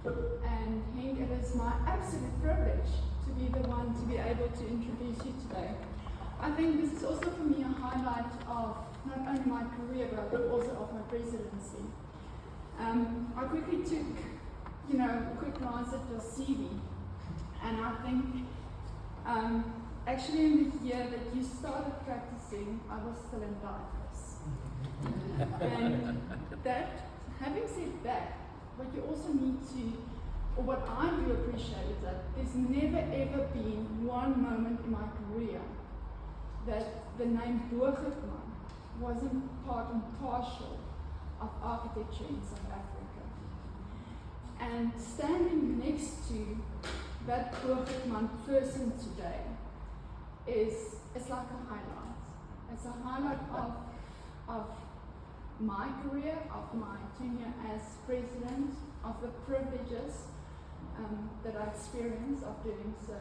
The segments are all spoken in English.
And Henk, it is my absolute privilege to be the one to be able to introduce you today. I think this is also for me a highlight of not only my career but also of my presidency. I quickly took, a quick glance at your CV, and I think actually in the year that you started practicing, I was still in diapers. And that, having said that, what you also need to, or what I do appreciate is that there's never ever been one moment in my career that the name Boogertman wasn't part and parcel of architecture in South Africa. And standing next to that Boogertman person today it's like a highlight. It's a highlight of my career, of my tenure as president, of the privileges that I experience of doing so.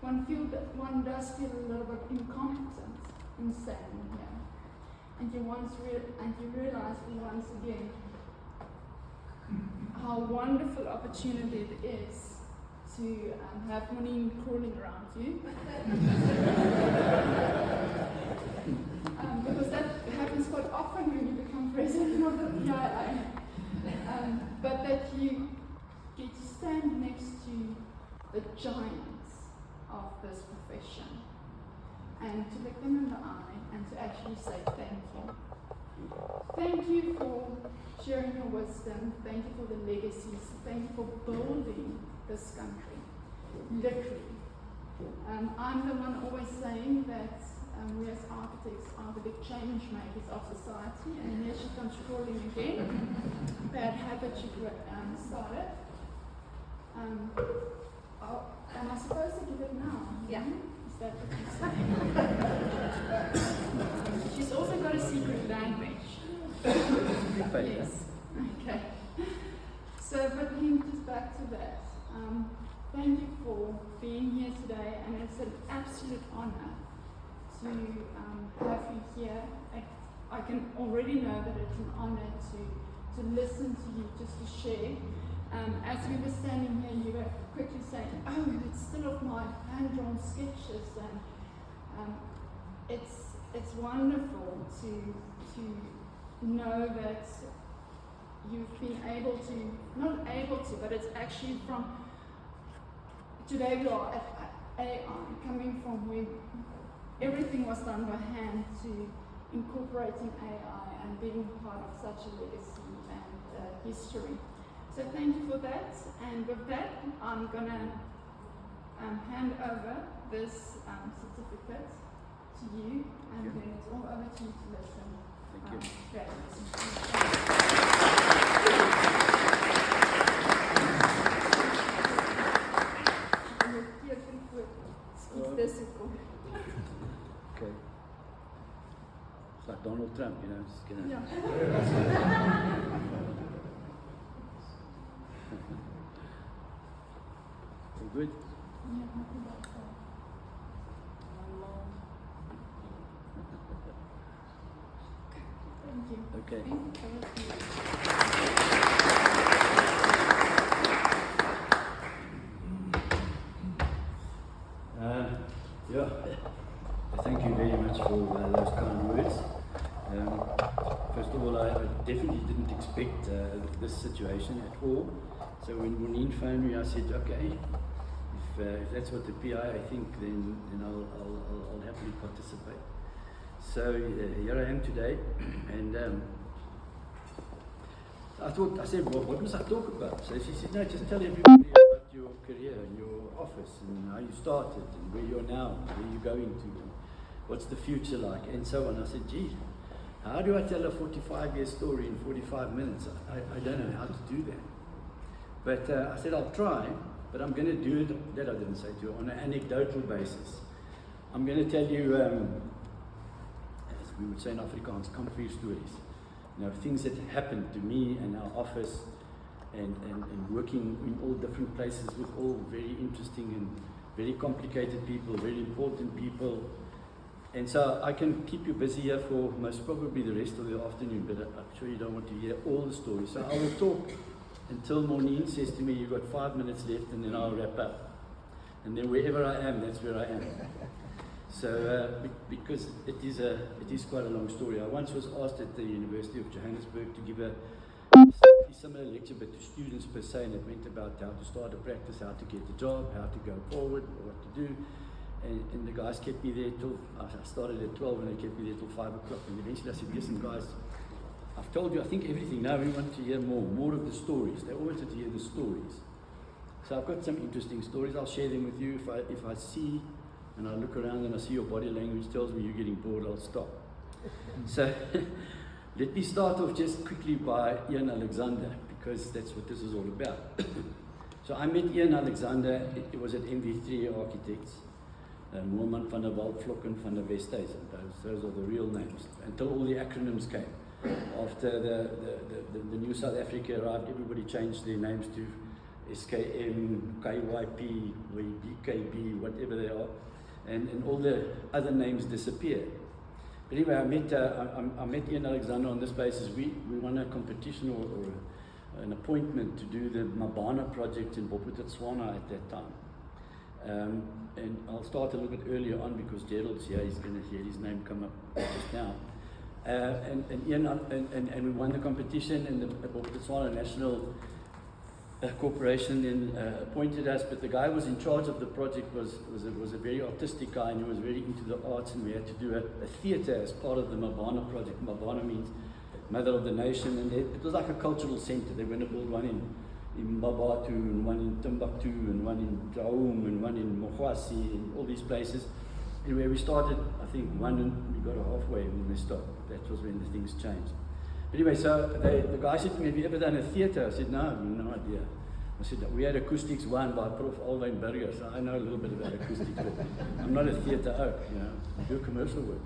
One does feel a little bit incompetent in standing here, and you realize once again how wonderful opportunity it is to have Monine crawling around you. Because that happens quite often when you become president of the PIA. But that you get to stand next to the giants of this profession and to look them in the eye and to actually say thank you. Thank you for sharing your wisdom. Thank you for the legacies. Thank you for building this country, literally. I'm the one always saying that we as architects are the big change makers of society, and here she comes crawling again. Bad habit she started. Am I supposed to give it now? Yeah. Is that what you say? She's also got a secret language. Yes. Okay. So, but just back to that. Thank you for being here today, and it's an absolute honor to have you here. I can already know that it's an honor to listen to you, just to share. As we were standing here, you were quickly saying, "Oh, it's still of my hand-drawn sketches," and it's wonderful to know that you've been able to, not able to, but it's actually from today we are at AI, coming from where everything was done by hand to incorporating AI and being part of such a legacy and history. So thank you for that, and with that I'm going to hand over this certificate to you, and then it's all over to you to listen. Thank you. Okay. It's like Donald Trump, just gonna. Yeah. All good? Thank you. Okay. Thank you very much for those kind words. First of all, I definitely didn't expect this situation at all. So when Monine phoned me, I said, okay, if that's what the PI think, then I'll happily participate. So here I am today, and I said, well, what must I talk about? So she said, no, just tell everybody about your career and your office and how you started and where you're now, where you're going to, and what's the future like, and so on. I said, gee, how do I tell a 45-year story in 45 minutes? I don't know how to do that. But I said, I'll try, but I'm going to do it, that I didn't say to you, on an anecdotal basis. I'm going to tell you, as we would say in Afrikaans, comfy stories. Things that happened to me and our office, and working in all different places with all very interesting and very complicated people, very important people. And so I can keep you busy here for most probably the rest of the afternoon, but I'm sure you don't want to hear all the stories. So I will talk until Maureen says to me, you've got 5 minutes left and then I'll wrap up. And then wherever I am, that's where I am. So, because it is quite a long story. I once was asked at the University of Johannesburg to give a similar lecture, but to students per se, and it went about how to start a practice, how to get a job, how to go forward, what to do. And the guys kept me there till, I started at 12 and they kept me there till 5 o'clock. And eventually I said, listen guys, I've told you, I think everything. Now we want to hear more of the stories. They all wanted to hear the stories. So I've got some interesting stories. I'll share them with you. If I see and I look around and I see your body language tells me you're getting bored, I'll stop. So let me start off just quickly by Ian Alexander, because that's what this is all about. So I met Ian Alexander, it was at MV3 Architects. Moorman van der Walt, Vlokken van der Westhuizen. Those are the real names, until all the acronyms came. After the new South Africa arrived, everybody changed their names to SKM, KYP, BKB, whatever they are, and all the other names disappeared. But anyway, I met Ian Alexander on this basis. We won a competition or an appointment to do the Mabana project in Bophuthatswana at that time. And I'll start a little bit earlier on because Gerald's here. He's going to hear his name come up just now. And Ian and we won the competition, and the Bophuthatswana National Corporation then appointed us. But the guy who was in charge of the project was a very artistic guy, and he was very into the arts. And we had to do a theatre as part of the Mabana project. Mabana means Mother of the Nation, and it was like a cultural centre. They were going to build one in Mbabatu, and one in Timbuktu, and one in Daum, and one in Mokwasi, and all these places. Anyway, we started, I think, one, and we got halfway when we stopped. That was when the things changed. But anyway, so the guy said to me, have you ever done a theatre? I said, no, I have no idea. I said, we had acoustics one by Prof. Alwyn Burger, so I know a little bit about acoustics, but I'm not a theatre oak, I do commercial work.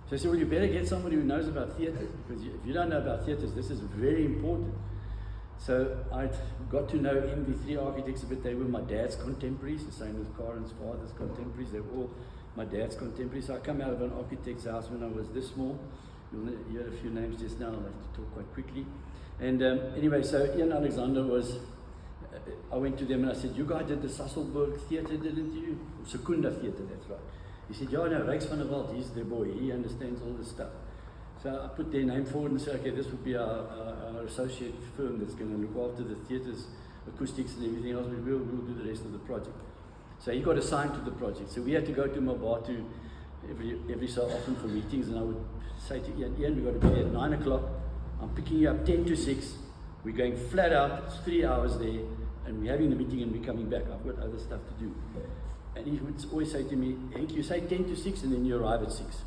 So I said, well, you better get somebody who knows about theatre, because if you don't know about theatres, this is very important. So I got to know MV3 Architects a bit. They were my dad's contemporaries, the same as Karen's father's contemporaries. They were all my dad's contemporaries. So I come out of an architect's house when I was this small. You'll hear a few names just now. I'll have to talk quite quickly. And anyway, so Ian Alexander was, I went to them and I said, you guys did the Sasselburg Theatre, didn't you? Secunda Theatre, that's right. He said, yeah, no, Rijks van der Walt, he's the boy. He understands all this stuff. So I put their name forward and said, okay, this will be our associate firm that's going to look after the theatres, acoustics and everything else, but we'll do the rest of the project. So he got assigned to the project. So we had to go to Mabatu every so often for meetings, and I would say to Ian, we've got to be there at 9 o'clock. I'm picking you up 10 to 6. We're going flat out, it's 3 hours there, and we're having the meeting and we're coming back. I've got other stuff to do. And he would always say to me, Henk, you say 10 to 6 and then you arrive at 6.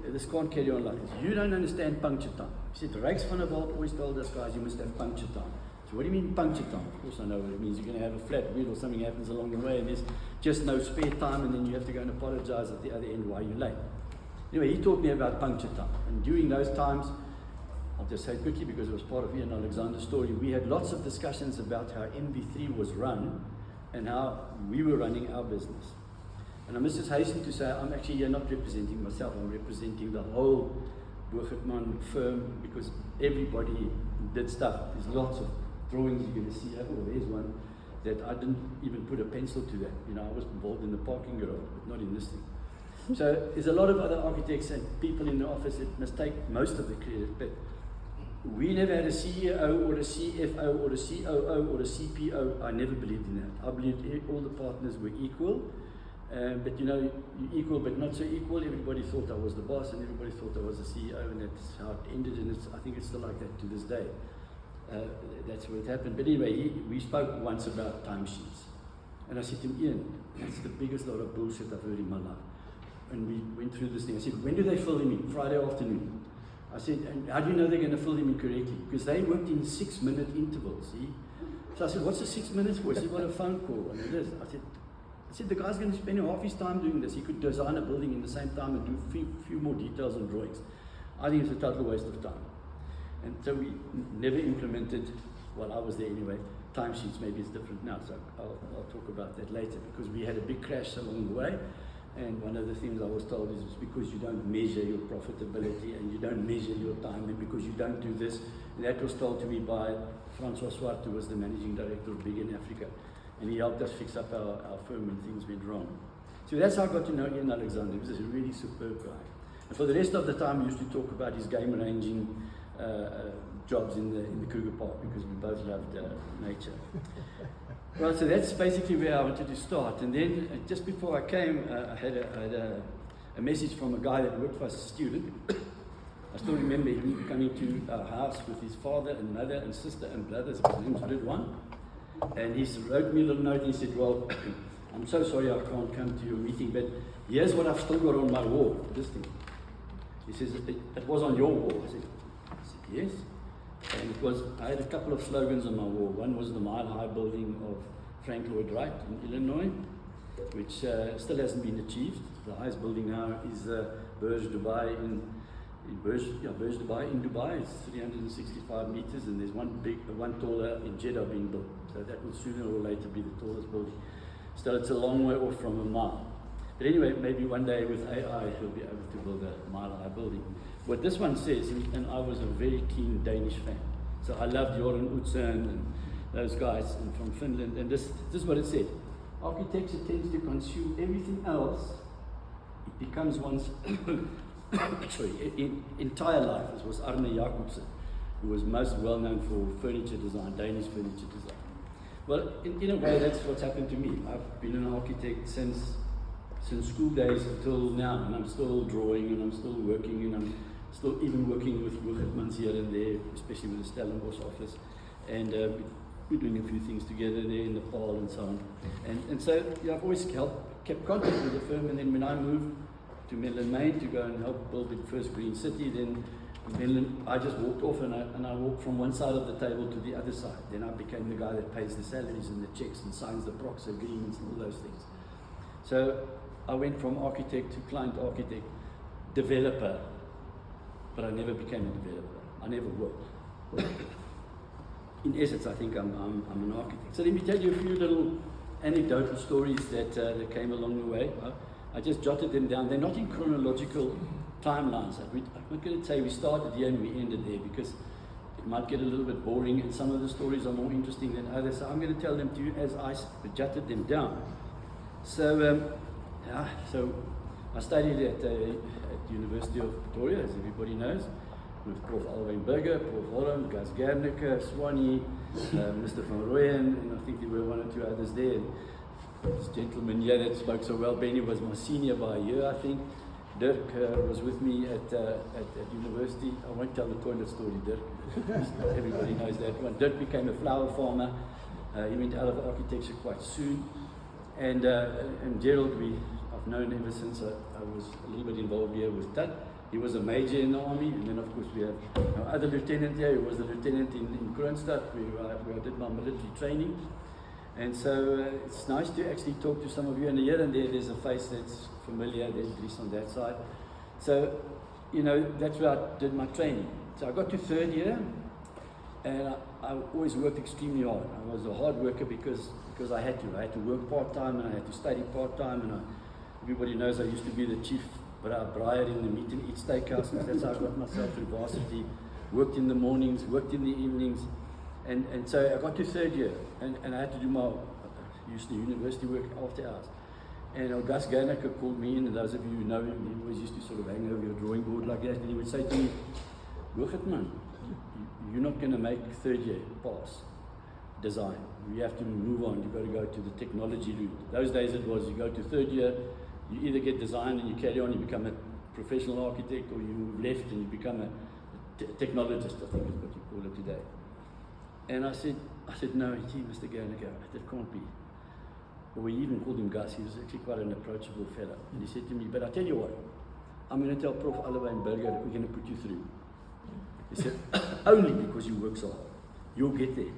This can't carry on like this. You don't understand puncture time. He said, Rijks van der Walt always told us guys, you must have puncture time. So what do you mean puncture time? Of course I know what it means. You're going to have a flat wheel or something happens along the way and there's just no spare time, and then you have to go and apologize at the other end why you're late. Anyway, he taught me about puncture time. And during those times, I'll just say quickly because it was part of Ian Alexander's story, we had lots of discussions about how MV3 was run and how we were running our business. And I must just hasten to say, I'm actually here not representing myself, I'm representing the whole Boogertman firm, because everybody did stuff. There's lots of drawings you're going to see. Oh, there's one that I didn't even put a pencil to that. I was involved in the parking garage, but not in this thing. So there's a lot of other architects and people in the office that must take most of the credit, but we never had a CEO or a CFO or a COO or a CPO. I never believed in that. I believed all the partners were equal. But you're equal but not so equal. Everybody thought I was the boss and everybody thought I was the CEO, and that's how it ended, and I think it's still like that to this day. That's what happened. But anyway, we spoke once about timesheets. And I said to him, Ian, that's the biggest lot of bullshit I've heard in my life. And we went through this thing. I said, when do they fill them in? Friday afternoon. I said, and how do you know they're going to fill them in correctly? Because they worked in 6-minute intervals, see? So I said, what's the 6 minutes for? He said, what a phone call. And it is. I said, the guy's going to spend half his time doing this. He could design a building in the same time and do a few more details and drawings. I think it's a total waste of time. And so we never implemented, well, I was there anyway, timesheets. Maybe it's different now, so I'll talk about that later, because we had a big crash along the way. And one of the things I was told is because you don't measure your profitability and you don't measure your time, and because you don't do this That was told to me by Francois Swart, who was the managing director of Big in Africa. And he helped us fix up our firm when things went wrong. So that's how I got to know Ian Alexander. He was a really superb guy. And for the rest of the time, we used to talk about his game arranging jobs in the Kruger Park, because we both loved nature. Well, so that's basically where I wanted to start. And then just before I came, I had a message from a guy that worked for us, a student. I still remember him coming to our house with his father and mother and sister and brothers. His name was Ridwan. And he wrote me a little note and he said, well, I'm so sorry I can't come to your meeting, but here's what I've still got on my wall, this thing. He says, it was on your wall. I said, yes. And I had a couple of slogans on my wall. One was the Mile High building of Frank Lloyd Wright in Illinois, which still hasn't been achieved. The highest building now is Burj Dubai in Dubai. It's 365 meters, and there's one taller in Jeddah being built. So that will sooner or later be the tallest building. So it's a long way off from a mile. But anyway, maybe one day with AI, he'll be able to build a mile-high building. What this one says, and I was a very keen Danish fan, so I loved Joran Utzon and those guys from Finland, and this is what it said. Architecture tends to consume everything else. It becomes one's entire life. This was Arne Jacobsen, who was most well known for furniture design, Danish furniture design. Well, in a way, that's what's happened to me. I've been an architect since school days until now, and I'm still drawing, and I'm still working, and I'm still even working with Boogertmans here and there, especially with the Stellenbosch office, and we're doing a few things together there in Nepal and so on. And so I've always kept contact with the firm, and then when I moved to Menlyn Maine to go and help build the first green city, then I just walked off, and I walked from one side of the table to the other side. Then I became the guy that pays the salaries and the checks and signs the prox agreements and all those things. So I went from architect to client architect, developer, but I never became a developer. I never will. In essence, I think I'm an architect. So let me tell you a few little anecdotal stories that came along the way. I just jotted them down. They're not in chronological timelines. I'm not going to say we started here and we ended there, because it might get a little bit boring, and some of the stories are more interesting than others. So I'm going to tell them to you as I jotted them down. So I studied at the University of Pretoria, as everybody knows, with Prof. Alwyn Burger, Prof. Holland, Gus Gernicke, Swanee, Mr. Van Rooyen, and I think there were one or two others there. This gentleman here that spoke so well, Benny, was my senior by a year, I think. Dirk was with me at university. I won't tell the toilet story, Dirk. Everybody knows that one. Dirk became a flower farmer. He went out of architecture quite soon. And Gerald, I've known ever since I was a little bit involved here with Tud. He was a major in the army, and then of course we have our other lieutenant here, who was a lieutenant in Kroonstad, where I did my military training. And so it's nice to actually talk to some of you, and here and there's a face that's familiar, there's at least on that side. So, that's where I did my training. So I got to third year, and I always worked extremely hard. I was a hard worker because I had to. I had to work part-time, and I had to study part-time, and everybody knows I used to be the chief briar in the meet and eat steakhouse, and that's how I got myself through varsity. Worked in the mornings, worked in the evenings, and so I got to third year, and I had to do my university work after hours. And Gus Gernicke called me in, and those of you who know him, he always used to sort of hang over your drawing board like that, and he would say to me, Boogertman, you're not going to make third year pass design. You have to move on. You've got to go to the technology route. Those days it was you go to third year, you either get design and you carry on, you become a professional architect, or you move left and you become a technologist, I think is what you call it today. And I said, no, Mr. Gernicke, that can't be. Well, we even called him Gus. He was actually quite an approachable fellow. And he said to me, but I tell you what, I'm going to tell Prof. Alwyn Burger that we're going to put you through. He said, only because you work so hard. You'll get there.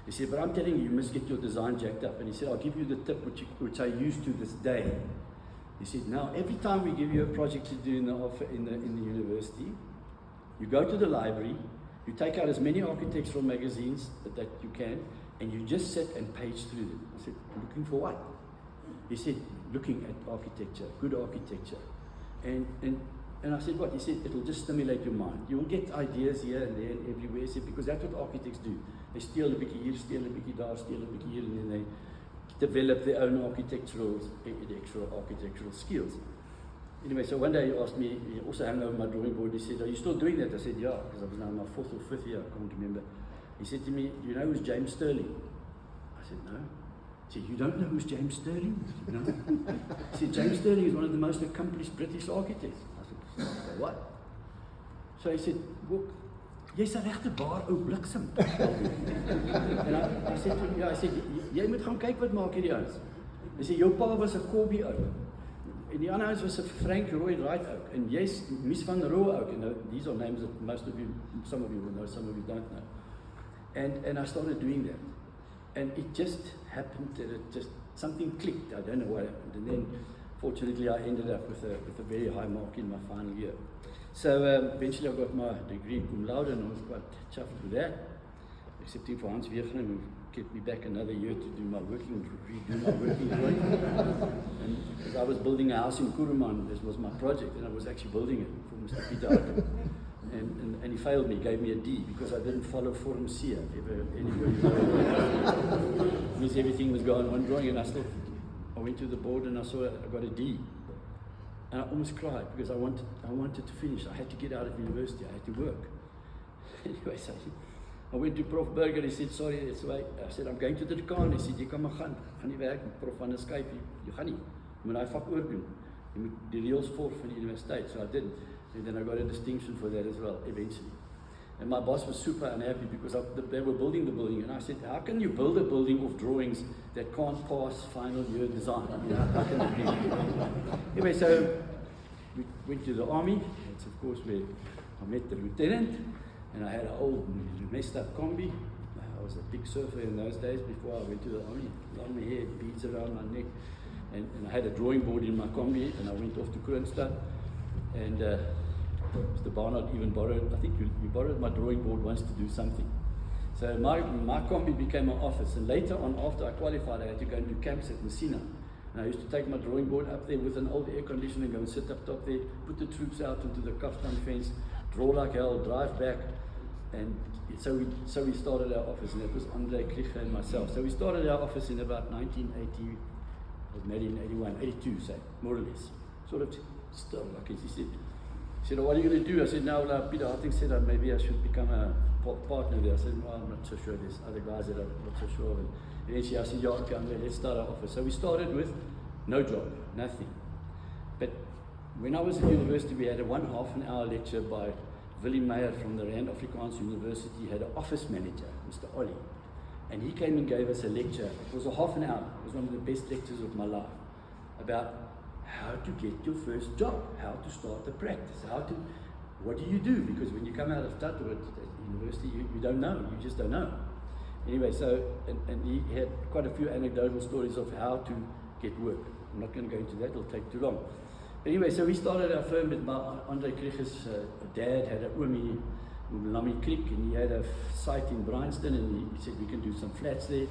He said, but I'm telling you, you must get your design jacked up. And he said, I'll give you the tip which I use to this day. He said, now every time we give you a project to do in the university, you go to the library, you take out as many architectural magazines that you can, and you just sit and page through them. I said, looking for what? He said, looking at architecture, good architecture. And And I said, what? He said, it'll just stimulate your mind. You'll get ideas here and there and everywhere. He said, because that's what architects do. They steal a bit here, steal a bit there, steal a bit here, and then they develop their own architectural skills. Anyway, so one day he asked me, he also hung over my drawing board, he said, are you still doing that? I said, yeah, because I was now in my 4th or 5th year, I can't remember. He said to me, do you know who's James Sterling? I said, no. He said, you don't know who's James Sterling? I said, no. He said, James Sterling is one of the most accomplished British architects. I said, what? So he said, well, jy's 'n regte baar ou bliksem. En I said to him, ja, I said, jy moet gaan kyk wat maak hierdie ouens. Hy sê, jou pa was 'n Kobbie ou. En die ander ouens was 'n Frank Roy Wright ook. En jy's Mies van Rohe ook. And these are names that most of you, some of you will know, some of you don't know. And I started doing that. And it just happened that it just, something clicked. I don't know what happened. And then, fortunately, I ended up with a very high mark in my final year. So eventually I got my degree cum laude and I was quite chuffed with that. Excepting for Hans Weergren, who kept me back another year to redo my working drawing. And because I was building a house in Kuruman, this was my project, and I was actually building it for Mr. Peter Harten. And he failed me, gave me a D because I didn't follow Form C. If anybody knows, means everything was going on drawing, and I went to the board and I saw I got a D. And I almost cried because I wanted to finish. I had to get out of university. I had to work. Anyway, so I went to Prof Burger. He said, sorry, that's why. I said, I'm going to the dekaan. He said, jy kan maar gaan nie werk met Prof van der Skype. Jy gaan nie. Jy moet daai vak oordoen. Jy moet die reels volg van die universiteit. So I did. And then I got a distinction for that as well, eventually. And my boss was super unhappy because they were building the building. And I said, how can you build a building of drawings that can't pass final year design? How can it be? Anyway, so we went to the army. That's of course where I met the lieutenant. And I had an old messed up combi. I was a big surfer in those days before I went to the army. Long hair, beads around my neck. And I had a drawing board in my combi. And I went off to Kroonstad. And Mr. Barnard even borrowed, I think you borrowed my drawing board once to do something. So my combi became my office, and later on, after I qualified, I had to go and do camps at Messina. And I used to take my drawing board up there with an old air conditioner and go and sit up top there, put the troops out into the kaftan fence, draw like hell, drive back. And so we started our office, and that was Andre Klicher and myself. So we started our office in about 1980, I was married in 81, 82, say, more or less. Sort of still, like he said. He said, oh, what are you going to do? I said, no, Peter Harting said maybe I should become a partner there. I said, well, I'm not so sure. There's other guys that I'm not so sure of. And eventually I said, yeah, okay, let's start our office. So we started with no job, nothing. But when I was at university, we had a 1.5 hour lecture by Willie Meyer from the Rand Afrikaans University. He had an office manager, Mr. Ollie. And he came and gave us a lecture. It was a half an hour. It was one of the best lectures of my life about how to get your first job, how to start a practice, what do you do? Because when you come out of Tattoo at university, you don't know, you just don't know. Anyway, so, and he had quite a few anecdotal stories of how to get work. I'm not going to go into that, it'll take too long. But anyway, so we started our firm with Andre Klicher's dad had a Umi Lami Creek, and he had a site in Bryanston, and he said we can do some flats there.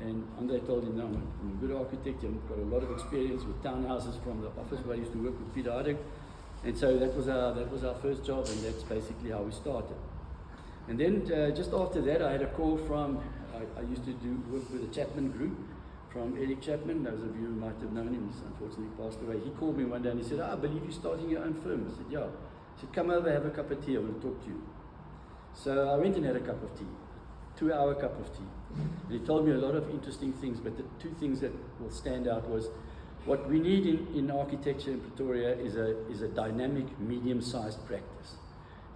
And Andre told him, no, I'm a good architect, I've got a lot of experience with townhouses from the office where I used to work with Peter Harting. And so that was our first job, and that's basically how we started. And then just after that, I had a call from, I used to work with the Chapman group, from Eric Chapman. Those of you who might have known him, he's unfortunately passed away. He called me one day and he said, I believe you're starting your own firm. I said, yeah. He said, come over, have a cup of tea, I want to talk to you. So I went and had a cup of tea. 2-hour cup of tea. And he told me a lot of interesting things, but the two things that will stand out was what we need in architecture in Pretoria is a dynamic, medium-sized practice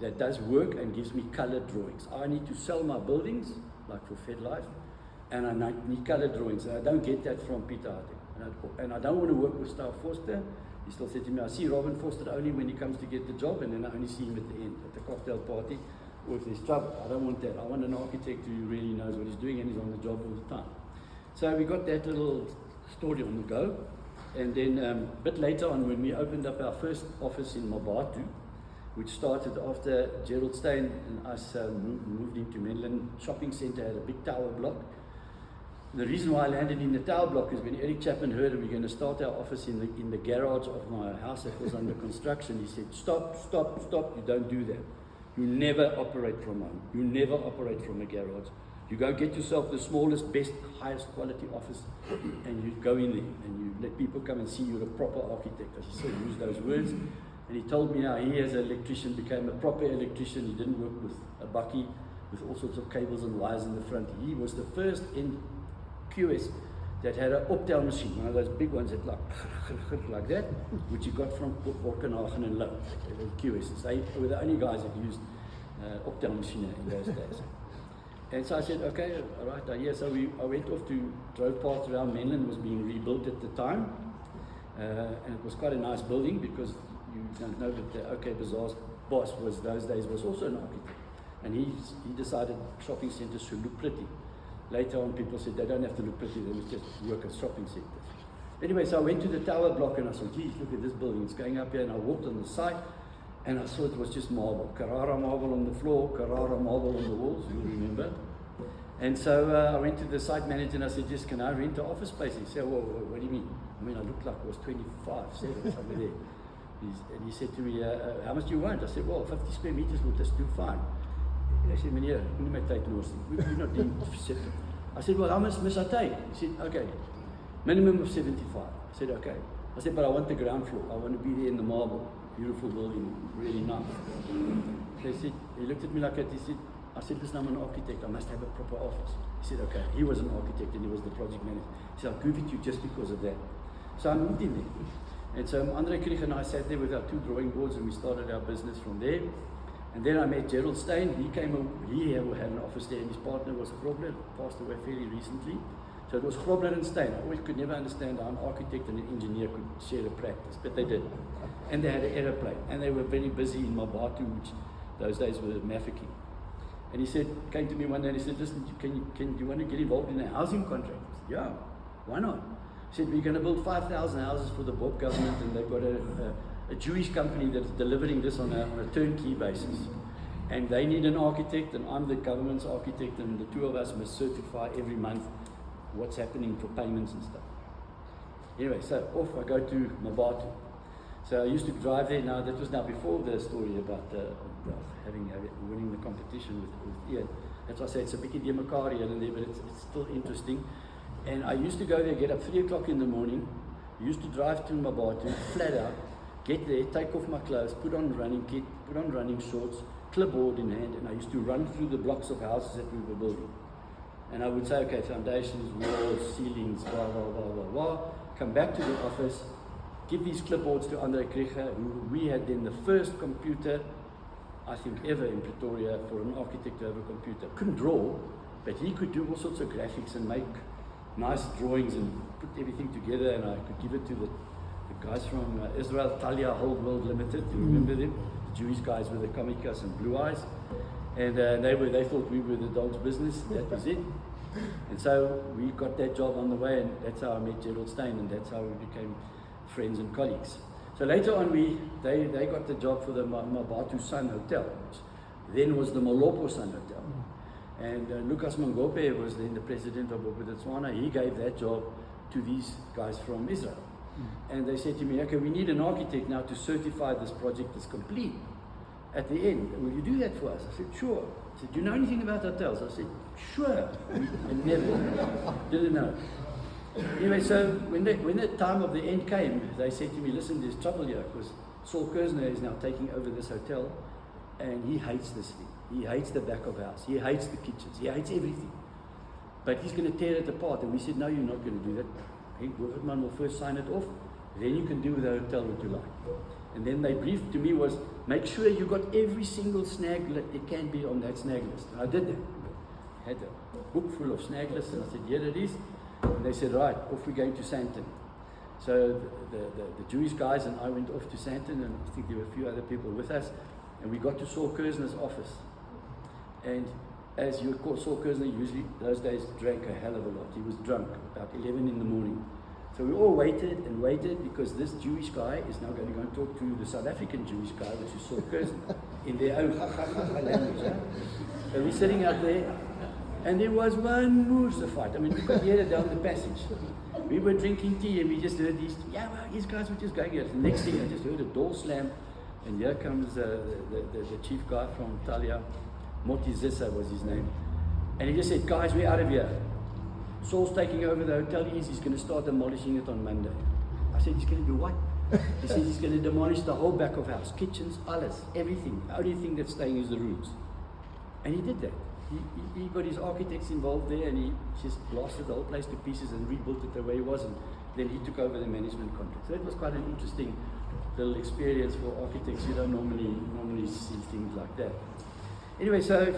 that does work and gives me colored drawings. I need to sell my buildings, like for Fed Life, and I need colored drawings, and I don't get that from Peter Harting. And I don't want to work with Star Forster. He still said to me, I see Robin Forster only when he comes to get the job, and then I only see him at the end, at the cocktail party. Or if there's trouble, I don't want that. I want an architect who really knows what he's doing and he's on the job all the time. So we got that little story on the go. And then a bit later on, when we opened up our first office in Mabatu, which started after Gerald Steyn and us moved into Menlyn Shopping Centre, had a big tower block. The reason why I landed in the tower block is when Eric Chapman heard that we're going to start our office in the garage of my house that was under construction, he said, stop, you don't do that. You never operate from home. You never operate from a garage. You go get yourself the smallest, best, highest quality office, and you go in there and you let people come and see you're a proper architect. I sort of used those words. And he told me how he, as an electrician, became a proper electrician. He didn't work with a bucky with all sorts of cables and wires in the front. He was the first in QS that had an Optel machine, one of those big ones that like that, which he got from Borkenhagen and Low, QS. They were the only guys that used Optel machine in those days. And so I said, okay, all right, yeah. So I went off drove past around Menlyn, was being rebuilt at the time. And it was quite a nice building because you don't know that the OK Bazaar's boss was those days was also an architect. And he decided shopping centres should look pretty. Later on, people said they don't have to look pretty, they must just work as shopping centres. Anyway, so I went to the tower block and I said, geez, look at this building, it's going up here. And I walked on the site and I saw it was just marble. Carrara marble on the floor, Carrara marble on the walls, you remember. And so I went to the site manager and I said, just can I rent an office space? He said, well, what do you mean? I mean, I looked like I was 25, 7, somewhere there. And he said to me, how much do you want? I said, well, 50 square meters will just do fine. I said, meneer, moet my tyd los nie. We're not doing separate. I said, well, how much must I take? He said, okay, minimum of 75. I said, okay. I said, but I want the ground floor. I want to be there in the marble. Beautiful building, really nice. So he looked at me like that. He said, I said, listen, I'm an architect. I must have a proper office. He said, okay. He was an architect and he was the project manager. He said, I'll give it to you just because of that. So I moved in there. And so Andre Krieg and I sat there with our 2 drawing boards and we started our business from there. And then I met Gerald Stein. He had an office there and his partner was Grobler, passed away fairly recently. So it was Grobler and Stein. I always could never understand how an architect and an engineer could share a practice, but they did. And they had an aeroplane. And they were very busy in Mabatu, which those days were Mafeking. And he said, came to me one day and he said, listen, do you want to get involved in a housing contract? I said, yeah, why not? He said, we're going to build 5,000 houses for the Bob government and they've got a Jewish company that's delivering this on a turnkey basis. And they need an architect and I'm the government's architect and the 2 of us must certify every month what's happening for payments and stuff. Anyway, so off I go to Mabatu. So I used to drive there. Now that was now before the story about winning the competition with Ian. That's why I say it's a bit in mekaar here and there, but it's still interesting. And I used to go there, get up 3 o'clock in the morning, used to drive to Mabatu, flat out, get there, take off my clothes, put on running kit, put on running shorts, clipboard in hand, and I used to run through the blocks of houses that we were building. And I would say, okay, foundations, walls, ceilings, blah, blah, blah, blah, blah. Come back to the office, give these clipboards to Andre Krieger, who we had then the first computer, I think, ever in Pretoria for an architect to have a computer. Couldn't draw, but he could do all sorts of graphics and make nice drawings and put everything together, and I could give it to the guys from Israel, Talia Whole World Limited. You remember them? The Jewish guys with the comikas and blue eyes. And they thought we were the dog's business. That was it. And so we got that job on the way, and that's how I met Gerald Stein, and that's how we became friends and colleagues. So later on, they got the job for the Mabatu Sun Hotel, which then was the Malopo Sun Hotel. And Lucas Mangope was then the president of Botswana. He gave that job to these guys from Israel. And they said to me, okay, we need an architect now to certify this project is complete. At the end, will you do that for us? I said, sure. I said, do you know anything about hotels? I said, sure. I never didn't know. Anyway, so when the time of the end came, they said to me, listen, there's trouble here because Saul Kersner is now taking over this hotel and he hates this thing. He hates the back of house. He hates the kitchens. He hates everything. But he's going to tear it apart. And we said, no, you're not going to do that. Henk Boogertman will first sign it off. Then you can do with the hotel what you like. And then they briefed to me was, make sure you got every single snag that there can be on that snag list. And I did that. I had a book full of snag lists and I said, here it is. And they said, right, off we're going to Sandton. So the Jewish guys and I went off to Sandton, and I think there were a few other people with us. And we got to Saul Kersner's office. And as you recall, Saul Kersner usually those days drank a hell of a lot. He was drunk about 11 in the morning. So we all waited and waited because this Jewish guy is now going to go and talk to the South African Jewish guy, which is Saul Kersner, in their own language. So we're sitting out there, And there was one Moorse fight. I mean, because we had it down the passage. We were drinking tea and we just heard these guys were just going at it. The next thing I just heard a door slam, and here comes the chief guy from Italia, Moti Zissa was his name. And he just said, guys, we're out of here. Saul's taking over the hotel. He's going to start demolishing it on Monday. I said, he's going to do what? He said he's going to demolish the whole back of house, kitchens, alles, everything. The only thing that's staying is the rooms. And he did that. He got his architects involved there, and he just blasted the whole place to pieces and rebuilt it the way it was, and then he took over the management contract. So it was quite an interesting little experience for architects. You don't normally see things like that. Anyway, so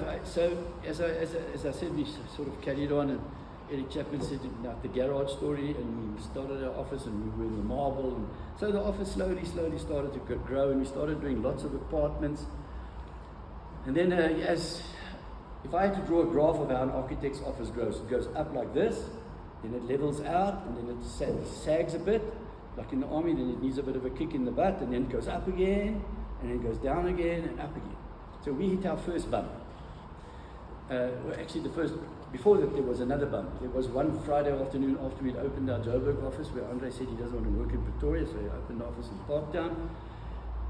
as I said, we sort of carried on, and Eric Chapman said about the garage story, and we started our office, and we were in the marble, and so the office slowly started to grow, and we started doing lots of apartments. And then if I had to draw a graph of how an architect's office grows, it goes up like this, then it levels out, and then it sags a bit, like in the army, then it needs a bit of a kick in the butt, and then it goes up again, and then it goes down again, and up again. So we hit our first bump. Actually, before that there was another bump. There was one Friday afternoon after we'd opened our Joburg office, where Andre said he doesn't want to work in Pretoria, so he opened the office in Parktown.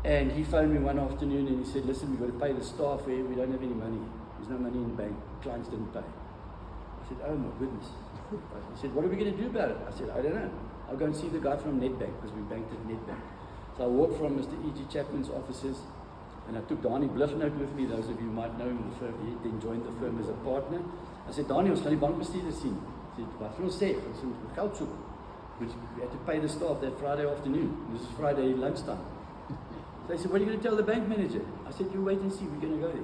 And he phoned me one afternoon and he said, listen, we've got to pay the staff here, we don't have any money. There's no money in the bank, clients didn't pay. I said, oh my goodness. He said, what are we going to do about it? I said, I don't know. I'll go and see the guy from Nedbank, because we banked at Nedbank. So I walked from Mr. E.G. Chapman's offices, and I took Donnie Blignout with me. Those of you might know him, he then joined the firm as a partner. I said, Donnie, ons gaan die bankbestuurder sien. He said, wat gaan ons sê? Ons moet geld soek. We had to pay the staff that Friday afternoon. This is Friday lunchtime. So they said, what are you going to tell the bank manager? I said, you wait and see, we're going to go there.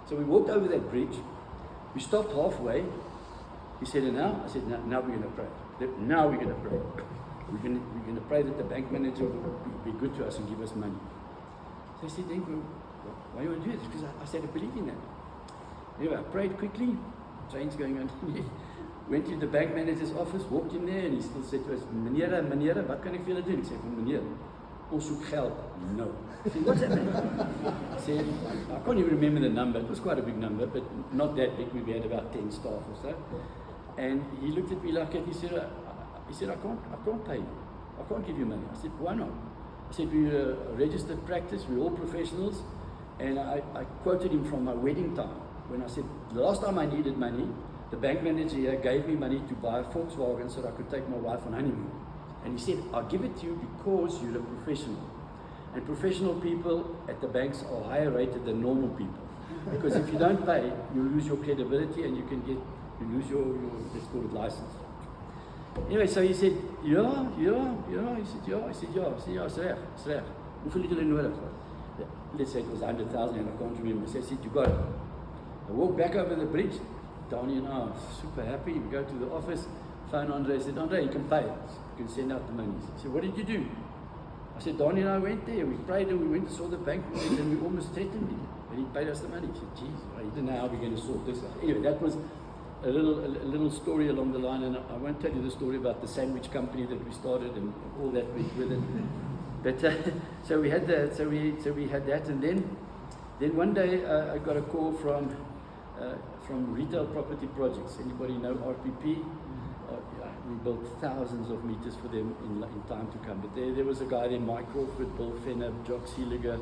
So we walked over that bridge. We stopped halfway. He said, and now? I said, now we're going to pray. Now we're going to pray. We're going to pray that the bank manager will be good to us and give us money. So I said, then, why do you want to do this? Because I said, I believe in that. Anyway, I prayed quickly. Trains going on. Went to the bank manager's office, walked in there, and he still said to us, meneer, wat kan ek vir julle doen? Ek sê, meneer, ons soek geld. No. I said, what's that mean? I said, I can't even remember the number. It was quite a big number, but not that big. We had about 10 staff or so. And he looked at me like that. He said, I can't pay you. I can't give you money. I said, why not? I said, we're a registered practice. We're all professionals. And I quoted him from my wedding time. When I said, the last time I needed money, the bank manager here gave me money to buy a Volkswagen so that I could take my wife on honeymoon. And he said, I'll give it to you because you're a professional. And professional people at the banks are higher rated than normal people. Because if you don't pay, you lose your credibility and you lose your let's call it license. Anyway, so he said, yeah. He said, yeah. I said, yeah, it's reg. Hoeveel het julle nodig? Let's say it was 100,000 and I can't remember. So I said, you got it. I walked back over the bridge. Donnie and I are super happy. We go to the office, phone Andre. I said, Andre, you can pay it. You can send out the money. He said, what did you do? I said, Donnie and I went there. We prayed and we went and saw the bank and we almost threatened him. And he paid us the money. He said, geez, I didn't know how we're going to sort this out. Anyway, that was a little story along the line, and I won't tell you the story about the sandwich company that we started and all that with it. But so we had that. So we had that, and then one day I got a call from Retail Property Projects. Anybody know RPP? We built thousands of meters for them in time to come. But there was a guy there, Mike Crawford, Bill Fenner, Jock Seeliger.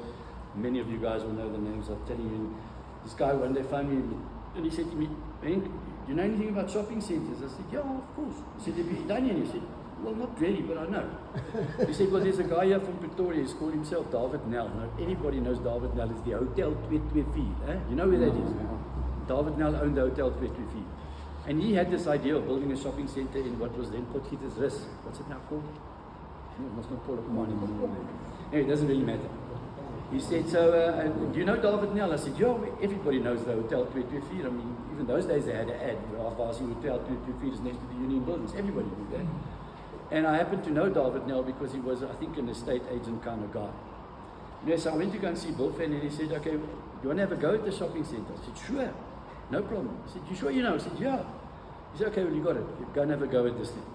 Many of you guys will know the names I'm telling you. This guy one day phoned me and he said to me, Henk, do you know anything about shopping centres? I said, yeah, of course. He said, have you done any? He said, well, not really, but I know. He said, well, there's a guy here from Pretoria, he's called himself David Nel. Now, anybody knows David Nel is the Hotel 224. Eh? You know where that is? David Nel owned the Hotel 224. And he had this idea of building a shopping centre in what was then Potgietersrus. What's it now called? No, it must not call it Mani. Anyway, it doesn't really matter. He said, so, do you know David Nel? I said, yeah, everybody knows the Hotel 224. I mean, even those days they had an ad, Half-House Hotel 224 is next to the Union Buildings. Everybody knew that. And I happened to know David Nel because he was, I think, an estate agent kind of guy. Yes, so I went to go and see Bill Fenn, and he said, okay, do you want to have a go at the shopping centre? I said, sure, no problem. I said, you sure you know? I said, yeah. He said, okay, well, you got it. Go and have a go at this thing.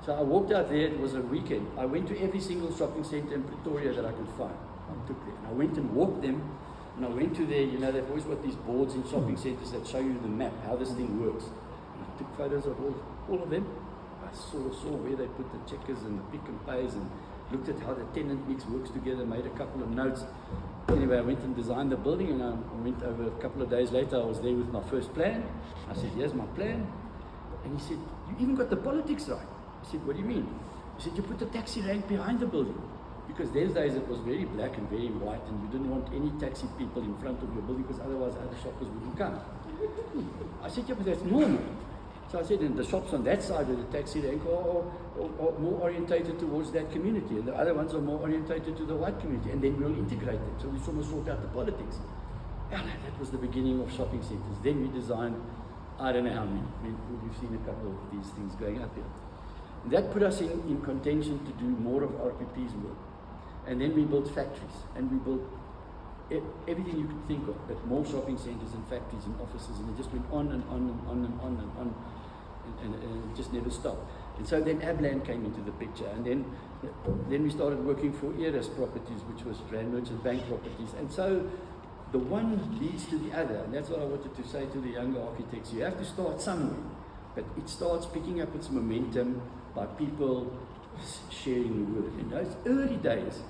So I walked out there, it was a weekend. I went to every single shopping centre in Pretoria that I could find. I took them. I went and walked them And I went to there, you know, they've always got these boards in shopping centres that show you the map, how this thing works. And I took photos of all of them. I sort of saw where they put the checkers and the pick and pays and looked at how the tenant mix works together, made a couple of notes. Anyway, I went and designed the building, and I went over a couple of days later, I was there with my first plan. I said, here's my plan. And he said, you even got the politics right. I said, what do you mean? He said, you put the taxi rank behind the building. Because those days it was very black and very white, and you didn't want any taxi people in front of your building because otherwise other shoppers wouldn't come. I said, yeah, but that's normal. So I said, and the shops on that side of the taxi rank are more orientated towards that community, and the other ones are more orientated to the white community, and then we'll integrate it. So we sort of sort out the politics. And that was the beginning of shopping centres. Then we designed, I don't know how many. We've seen a couple of these things going up here. And that put us in contention to do more of RPP's work. And then we built factories, and we built everything you could think of, but more shopping centres and factories and offices, and it just went on and on and on and on and on, and it just never stopped. And so then Abland came into the picture, and then we started working for Eras Properties, which was Rand Merchant Bank Properties, and so the one leads to the other, and that's what I wanted to say to the younger architects. You have to start somewhere, but it starts picking up its momentum by people sharing the word. In those early days,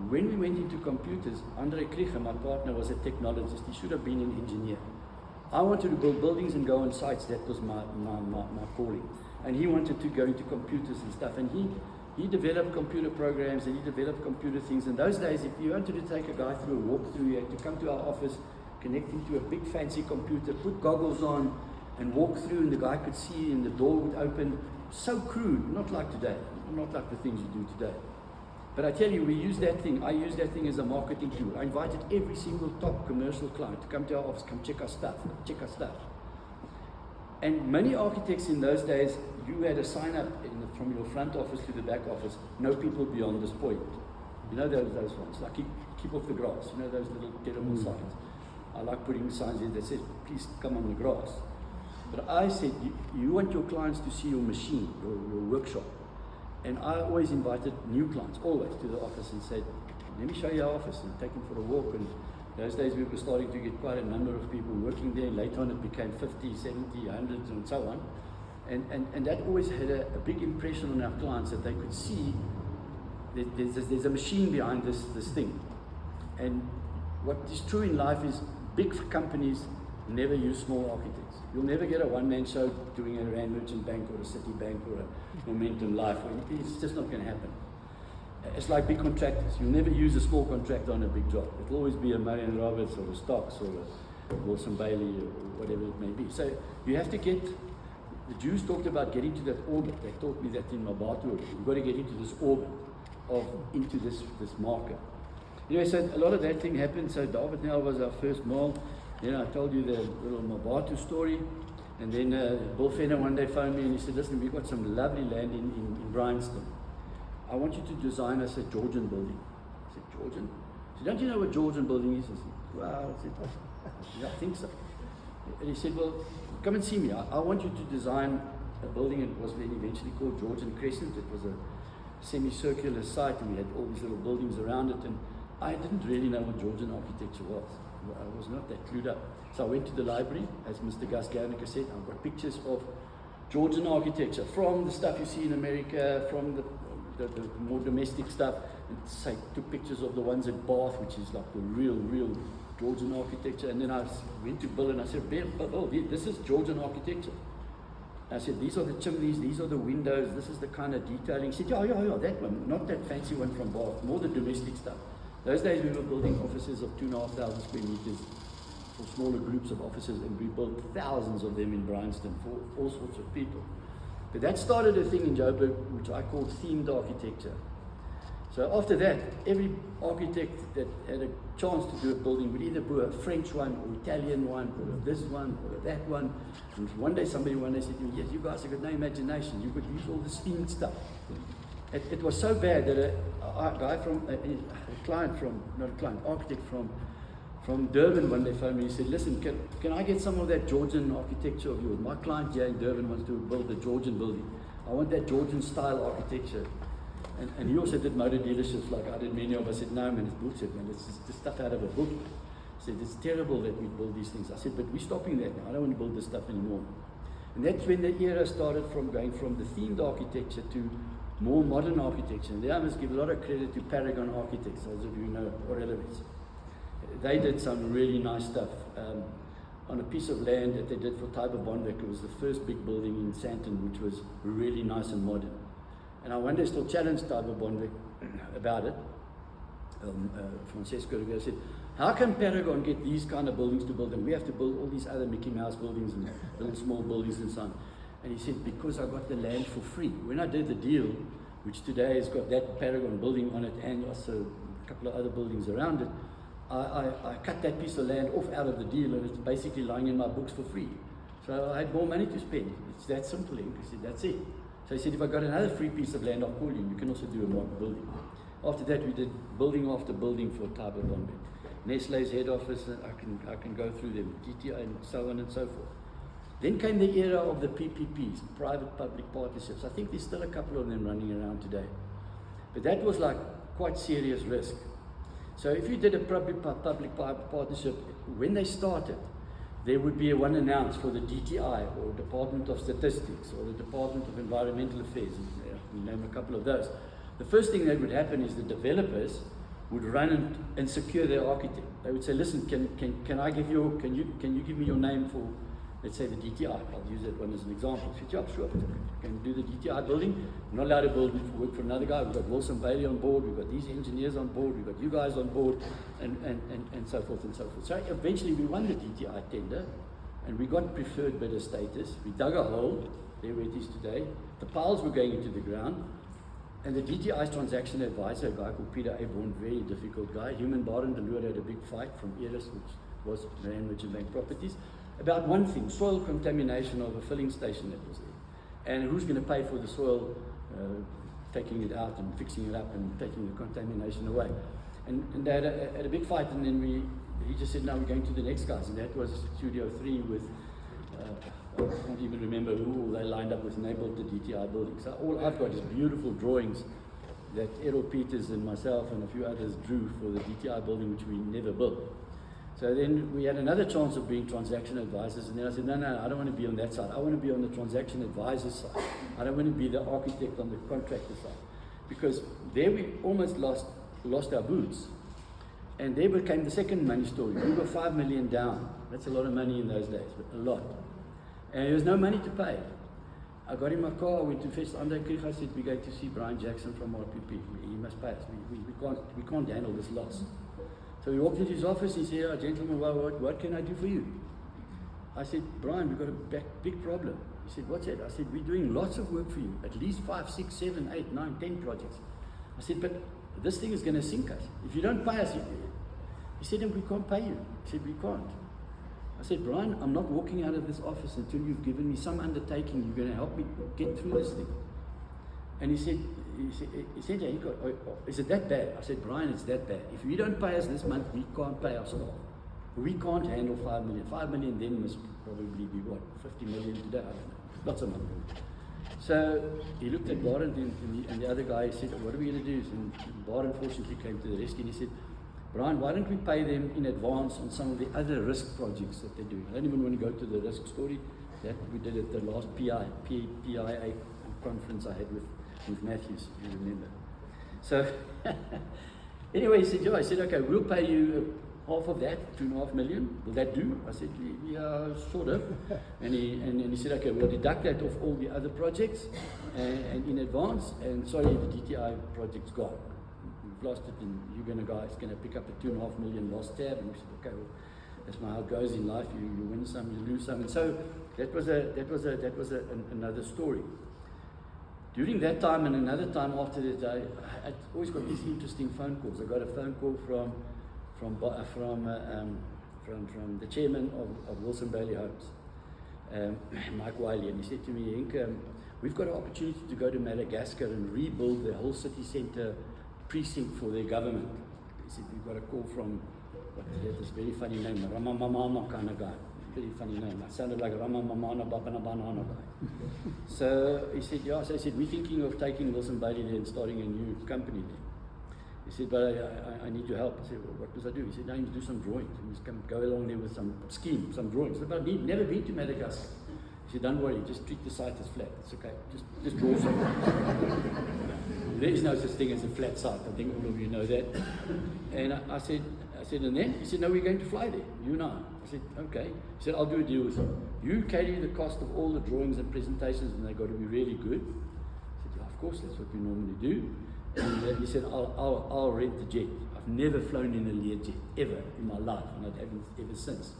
when we went into computers, Andre Krieger, my partner, was a technologist. He should have been an engineer. I wanted to build buildings and go on sites. That was my calling. And he wanted to go into computers and stuff. And he developed computer programs, and he developed computer things. In those days, if you wanted to take a guy through a walkthrough, you had to come to our office, connect him to a big fancy computer, put goggles on, and walk through, and the guy could see, and the door would open. So crude, not like today, not like the things you do today. But I tell you, we use that thing. I use that thing as a marketing tool. I invited every single top commercial client to come to our office, come check our stuff, And many architects in those days, you had a sign up from your front office to the back office, no people beyond this point. You know those ones, like keep off the grass. You know those little terrible signs. I like putting signs in that says, please come on the grass. But I said, you want your clients to see your machine, your workshop. And I always invited new clients, always, to the office and said, let me show you our office, and take them for a walk. And those days we were starting to get quite a number of people working there. Later on it became 50, 70, 100 and so on. And that always had a big impression on our clients, that they could see that there's a machine behind this thing. And what is true in life is big companies never use small architects. You'll never get a one-man show doing a Rand Merchant Bank or a Citibank or a Momentum Life. It's just not going to happen. It's like big contractors. You'll never use a small contractor on a big job. It'll always be a Marion Roberts or a Stocks or a Wilson Bailey or whatever it may be. So you have to get, the Jews talked about getting to that orbit. They taught me that in my bar tour. You've got to get into this orbit, into this marker. Anyway, so a lot of that thing happened. So David Nell was our first mall. Then I told you the little Mabatu story, and then Bill Fenner one day phoned me and he said, listen, we've got some lovely land in Bryanston. I want you to design us a Georgian building. I said, Georgian? He said, don't you know what Georgian building is? I said, well, I think so. And he said, well, come and see me. I want you to design a building. It was then eventually called Georgian Crescent. It was a semicircular site, and we had all these little buildings around it, and I didn't really know what Georgian architecture was. I was not that clued up. So I went to the library, as Mr. Gus Garnica said. I've got pictures of Georgian architecture, from the stuff you see in America, from the more domestic stuff. And say, took pictures of the ones at Bath, which is like the real Georgian architecture. And then I went to Bill and I said, Bill, this is Georgian architecture. I said, these are the chimneys, these are the windows, this is the kind of detailing. He said, yeah, that one, not that fancy one from Bath, more the domestic stuff. Those days we were building offices of 2,500 square meters for smaller groups of offices, and we built thousands of them in Bryanston for all sorts of people. But that started a thing in Joburg which I called themed architecture. So after that, every architect that had a chance to do a building would either do a French one or Italian one or this one or that one. And one day somebody said to me, yes, you guys have got no imagination, you could use all this themed stuff. It was so bad that a guy from, architect from Durban one day phoned me and said, listen, can I get some of that Georgian architecture of yours? My client here in Durban wants to build a Georgian building. I want that Georgian style architecture. And he also did motor dealerships like I did many of us. I said, no man, it's bullshit man, it's just stuff out of a book. I said, it's terrible that we build these things. I said, but we're stopping that now. I don't want to build this stuff anymore. And that's when the era started from going from the themed architecture to more modern architecture. And there I must give a lot of credit to Paragon Architects, those of you who know Orelowitz. They did some really nice stuff. On a piece of land that they did for Tiber Bonvik, it was the first big building in Sandton, which was really nice and modern. And I one day still challenged Tiber Bonvik about it. Francesco Rivera said, how can Paragon get these kind of buildings to build, and we have to build all these other Mickey Mouse buildings and little small buildings and so on? And he said, because I got the land for free. When I did the deal, which today has got that Paragon building on it and also a couple of other buildings around it, I cut that piece of land off out of the deal, and it's basically lying in my books for free. So I had more money to spend. It's that simple. He said, that's it. So he said, if I got another free piece of land, I'll call you. You can also do a mock building. After that, we did building after building for Tiber Bonvik. Nestle's head office, I can go through them, DTI and so on and so forth. Then came the era of the PPPs, private-public partnerships. I think there's still a couple of them running around today. But that was like quite serious risk. So if you did a public-public partnership, when they started, there would be one announced for the DTI or Department of Statistics or the Department of Environmental Affairs, we name a couple of those. The first thing that would happen is the developers would run and secure their architect. They would say, listen, can you give me your name for, let's say, the DTI? I'll use that one as an example. I said, yeah, sure. Can do the DTI building. We're not allowed to build work for another guy. We've got Wilson Bailey on board. We've got these engineers on board. We've got you guys on board, and so forth and so forth. So eventually we won the DTI tender, and we got preferred bidder status. We dug a hole, there where it is today. The piles were going into the ground. And the DTI's transaction advisor, a guy called Peter Aborn, very difficult guy. Human Baron Delure had a big fight from Eris, which was Rand Merchant Bank Properties, about one thing, soil contamination of a filling station that was there. And who's going to pay for the soil, taking it out and fixing it up and taking the contamination away. And they had a big fight, and then he just said, no, we're going to the next guys. And that was Studio 3 with, I can't even remember who they lined up with, and they built the DTI building. So all I've got is beautiful drawings that Errol Peters and myself and a few others drew for the DTI building, which we never built. So then we had another chance of being transaction advisors, and then I said, no, I don't want to be on that side. I want to be on the transaction advisor side. I don't want to be the architect on the contractor side. Because there we almost lost our boots. And there became the second money story. We were 5 million down. That's a lot of money in those days, but a lot. And there was no money to pay. I got in my car, I went to fetch Andre Krieg. I said, we're going to see Brian Jackson from RPP. He must pay us. We can't handle this loss. So we walked into his office. He said, oh, gentlemen, what can I do for you? I said, Brian, we've got a big problem. He said, what's that? I said, we're doing lots of work for you. At least 5, 6, 7, 8, 9, 10 projects. I said, but this thing is going to sink us. If you don't pay us, he said, we can't pay you. He said, we can't. I said, Brian, I'm not walking out of this office until you've given me some undertaking. You're going to help me get through this thing. And he said, is it that bad? I said, Brian, it's that bad. If you don't pay us this month, we can't pay our staff. We can't handle 5 million. 5 million then must probably be what, 50 million today? I don't know. Lots of money. So he looked at Baron and the other guy. He said, what are we going to do? And Baron fortunately came to the rescue, and he said, Brian, why don't we pay them in advance on some of the other risk projects that they're doing? I don't even want to go to the risk story. That we did at the last PIA conference I had with Matthews, if you remember. So anyway, he said, I said, okay, we'll pay you half of that, 2.5 million. Will that do? I said, yeah, sort of. And he said, okay, we'll deduct that off all the other projects and in advance. And sorry, the DTI project's gone. We've lost it, and you're going to guys going to pick up a 2.5 million lost tab. And we said, okay, well, that's how it goes in life. You win some, you lose some. And so that was another story. During that time and another time after that, I always got these interesting phone calls. I got a phone call from the chairman of Wilson Bailey Homes, Mike Wiley, and he said to me, Henk, we've got an opportunity to go to Madagascar and rebuild the whole city centre precinct for their government. He said, we've got a call from this very funny name, Ramamamana kind of guy. Very funny name. I sounded like Ramamamana Babana Banana guy. So he said, yeah. So I said, we're thinking of taking Wilson Bailey there and starting a new company there. He said, but I need your help. I said, well, what must I do? He said, no, you must do some drawings. You must go along there with some scheme, some drawings. I said, but I've never been to Madagascar. He said, don't worry, just treat the site as flat. It's okay. Just draw something. There is no such thing as a flat site. I think all of you know that. And I said, and then? He said, no, we're going to fly there, you and I. I said, okay. He said, I'll do a deal with you. You carry the cost of all the drawings and presentations, and they've got to be really good. I said, yeah, of course, that's what we normally do. And he said, I'll rent the jet. I've never flown in a Learjet, ever in my life, and I haven't ever since.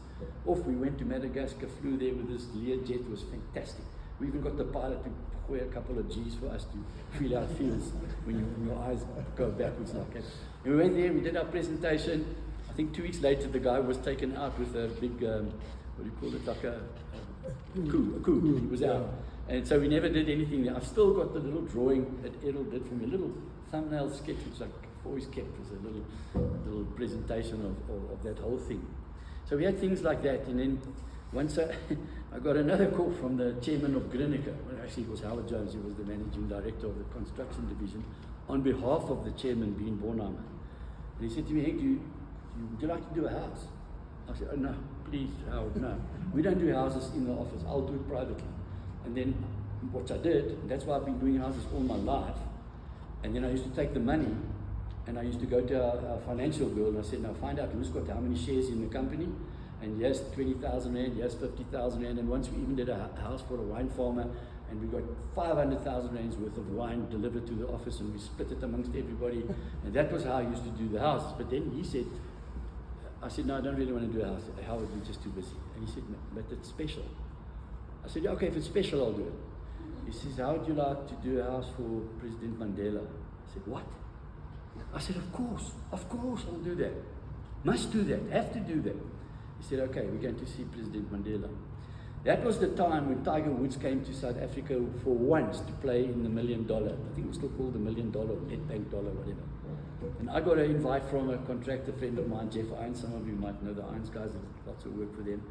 Off we went to Madagascar, flew there with this Learjet. It was fantastic. We even got the pilot to pay a couple of G's for us to feel how it feels when your eyes go backwards like that. And we went there, we did our presentation. I think 2 weeks later, the guy was taken out with a big, what do you call it, like a coup. He was out. And so we never did anything there. I've still got the little drawing that Errol did for me, a little thumbnail sketch, which I've always kept as a little presentation of that whole thing. So we had things like that, and then once I got another call from the chairman of Grinica. Well, actually, it was Howard Jones, who was the managing director of the construction division, on behalf of the chairman, being Boogertman. And he said to me, Henk, would you like to do a house? I said, oh, no, please, Howard, no. We don't do houses in the office. I'll do it privately. And then, what I did, and that's why I've been doing houses all my life, and then I used to take the money, and I used to go to our financial girl, and I said, now find out who's got how many shares in the company, and yes, 20,000 rand, yes, 50,000 rand, and once we even did a house for a wine farmer, and we got 500,000 rands worth of wine delivered to the office, and we split it amongst everybody, and that was how I used to do the houses. But then he said, I said, no, I don't really want to do a house. Howard, we're just too busy. And he said, no, but it's special. I said, yeah, okay, if it's special, I'll do it. He says, how would you like to do a house for President Mandela? I said, what? I said, of course, I'll do that. Must do that, have to do that. He said, okay, we're going to see President Mandela. That was the time when Tiger Woods came to South Africa for once to play in the $1 Million. I think it was still called the $1 Million, Nedbank dollar, whatever. And I got an invite from a contractor friend of mine, Jeff Irons. Some of you might know the Irons guys, lots of work for them.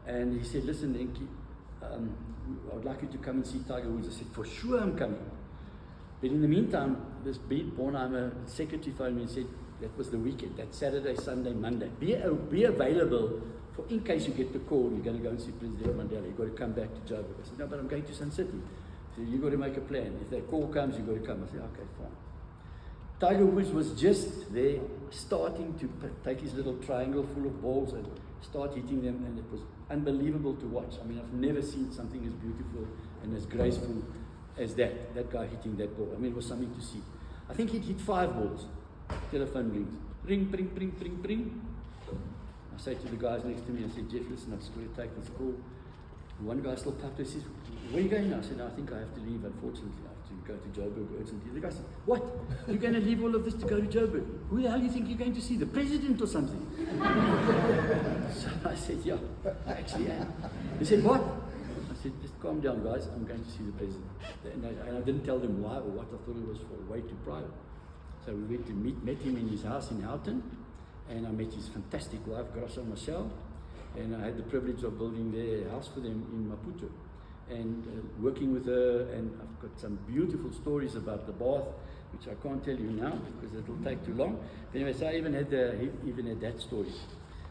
And he said, listen, Henk, I would like you to come and see Tiger Woods. I said, for sure I'm coming. But in the meantime, this Beat Bornheimer secretary phoned me and said, that was the weekend, that Saturday, Sunday, Monday. Be available for in case you get the call, you're going to go and see President Mandela. You've got to come back to Joburg. I said, no, but I'm going to Sun City. So you've got to make a plan. If that call comes, you've got to come. I said, okay, fine. Tiger Woods was just there, starting to take his little triangle full of balls and start hitting them, and it was unbelievable to watch. I mean, I've never seen something as beautiful and as graceful as that guy hitting that ball. I mean, it was something to see. I think he'd hit 5 balls. Telephone rings. Ring, ring, ring, ring, ring. I say to the guys next to me, I said, Jeff, listen, I've just got to take this call. One guy still popped up, says, where are you going now? I said, no, I think I have to leave, unfortunately. I have to go to Joburg urgently. The guy said, what? You're going to leave all of this to go to Joburg? Who the hell do you think you're going to see? The president or something? So I said, yeah, I actually am. He said, what? I said, just calm down, guys. I'm going to see the president. And I didn't tell them why or what. I thought it was for way too private. So we went to met him in his house in Houghton, and I met his fantastic wife, Graça Marcel, and I had the privilege of building their house for them in Maputo, and working with her, and I've got some beautiful stories about the bath, which I can't tell you now because it'll take too long. But anyway, so I even had that story.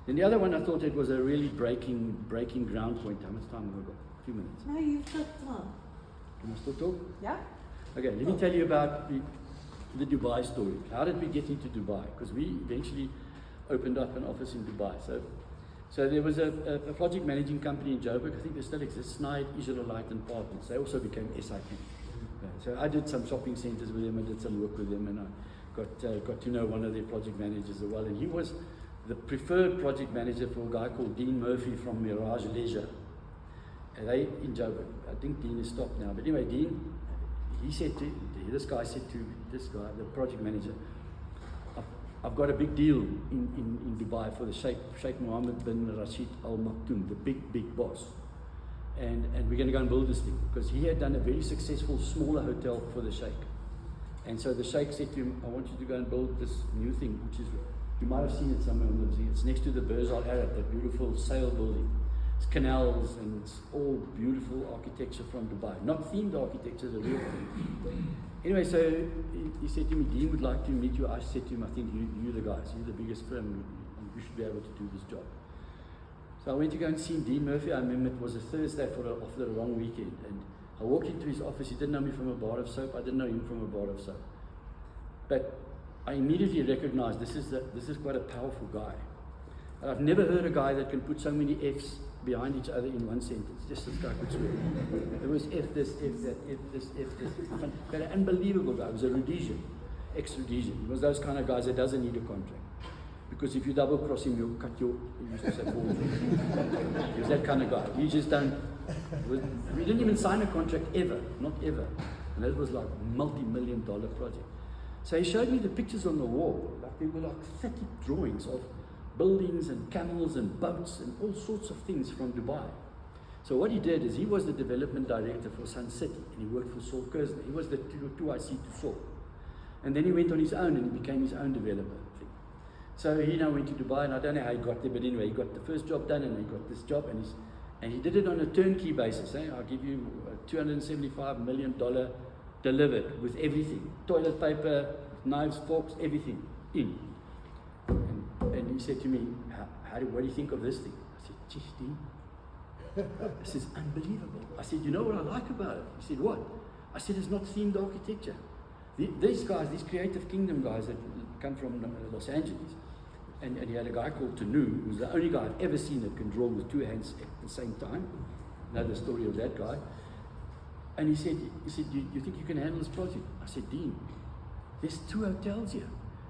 Then the other one, I thought it was a really breaking ground point. How much time have I got? A few minutes. No, you've got time. Can I still talk? Yeah? Okay, let me tell you about the Dubai story. How did we get into Dubai? Because we eventually opened up an office in Dubai. So there was a project managing company in Joburg. I think they still exist, Snide, Israelite and Partners. They also became SIP. So I did some shopping centers with them, I did some work with them, and I got to know one of their project managers as well. And he was the preferred project manager for a guy called Dean Murphy from Mirage Leisure. And they in Joburg. I think Dean has stopped now. But anyway, Dean, this guy said to this guy, the project manager, I've got a big deal in Dubai for the Sheikh Mohammed bin Rashid Al Maktoum, the big boss. And we're going to go and build this thing. Because he had done a very successful smaller hotel for the Sheikh. And so the Sheikh said to him, I want you to go and build this new thing, which is, you might have seen it somewhere on the museum. It's next to the Burj Al Arab, that beautiful sail building. It's canals and it's all beautiful architecture from Dubai. Not themed architecture, the real thing. Anyway, so he said to me, Dean would like to meet you. I said to him, I think you're the guys, you're the biggest firm, you should be able to do this job. So I went to go and see Dean Murphy. I remember it was a Thursday after the long weekend. And I walked into his office. He didn't know me from a bar of soap. I didn't know him from a bar of soap. But I immediately recognized this is quite a powerful guy. And I've never heard a guy that can put so many F's behind each other in one sentence. Just this guy could swear. It was F this, F that, F this, F this. But an unbelievable guy. He was a Rhodesian, ex-Rhodesian. He was those kind of guys that doesn't need a contract. Because if you double cross him, you'll cut your, he used to say, balls. He was that kind of guy. He just we didn't even sign a contract ever, not ever. And that was like a multi-million-dollar project. So he showed me the pictures on the wall. Like there were like 30 drawings of buildings and camels and boats and all sorts of things from Dubai. So what he did is he was the development director for Sun City and he worked for Saul Kersner. He was the 2IC to Saul. And then he went on his own and he became his own developer. So he now went to Dubai, and I don't know how he got there, but anyway, he got the first job done, and he got this job, and he did it on a turnkey basis. I'll give you $275 million delivered with everything, toilet paper, knives, forks, everything in. And he said to me, what do you think of this thing? I said, geez, Dean, this is unbelievable. I said, you know what I like about it? He said, what? I said, it's not themed architecture. These guys, these Creative Kingdom guys that come from Los Angeles, and he had a guy called Tanu, who's the only guy I've ever seen that can draw with two hands at the same time. Know the story of that guy. And he said, you think you can handle this project? I said, Dean, there's 2 hotels here.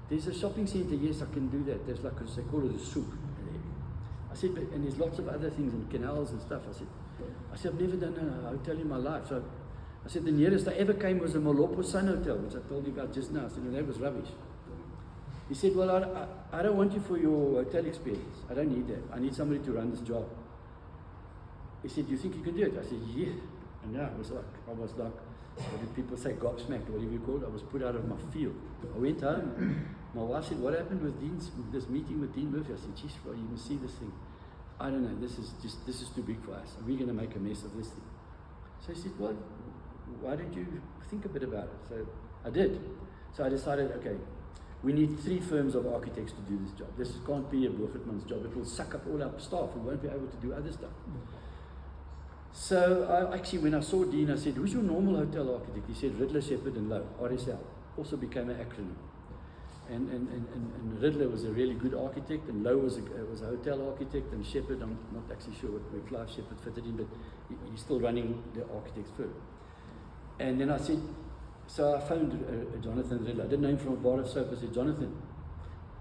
There's a shopping center. Yes, I can do that. There's like they call it a souk. I said, and there's lots of other things and canals and stuff. I said, I've never done a hotel in my life. So I said, the nearest I ever came was a Malopo Sun Hotel, which I told you about just now. I said, no, that was rubbish. He said, well, I don't want you for your hotel experience. I don't need that. I need somebody to run this job. He said, do you think you can do it? I said, yeah. And yeah, I was like, what did people say, gobsmacked, whatever you call it. I was put out of my field. I went home. My wife said, what happened with this meeting with Dean Murphy? I said, geez, you can see this thing. I don't know, this is too big for us. Are we going to make a mess of this thing? So he said, well, why don't you think a bit about it? So I did. So I decided, okay, we need 3 firms of architects to do this job. This can't be a Boogertman's job. It will suck up all our staff. We won't be able to do other stuff. So when I saw Dean, I said, who's your normal hotel architect? He said, Riddler, Shepherd and Lowe, RSL. Also became an acronym. And Riddler was a really good architect, and Lowe was a hotel architect, and Shepherd, I'm not actually sure where Clive Shepherd fitted in, but he's still running the architect's firm. And then I said, so I phoned Jonathan Riddler. I didn't know him from a bar of soap. I said, Jonathan,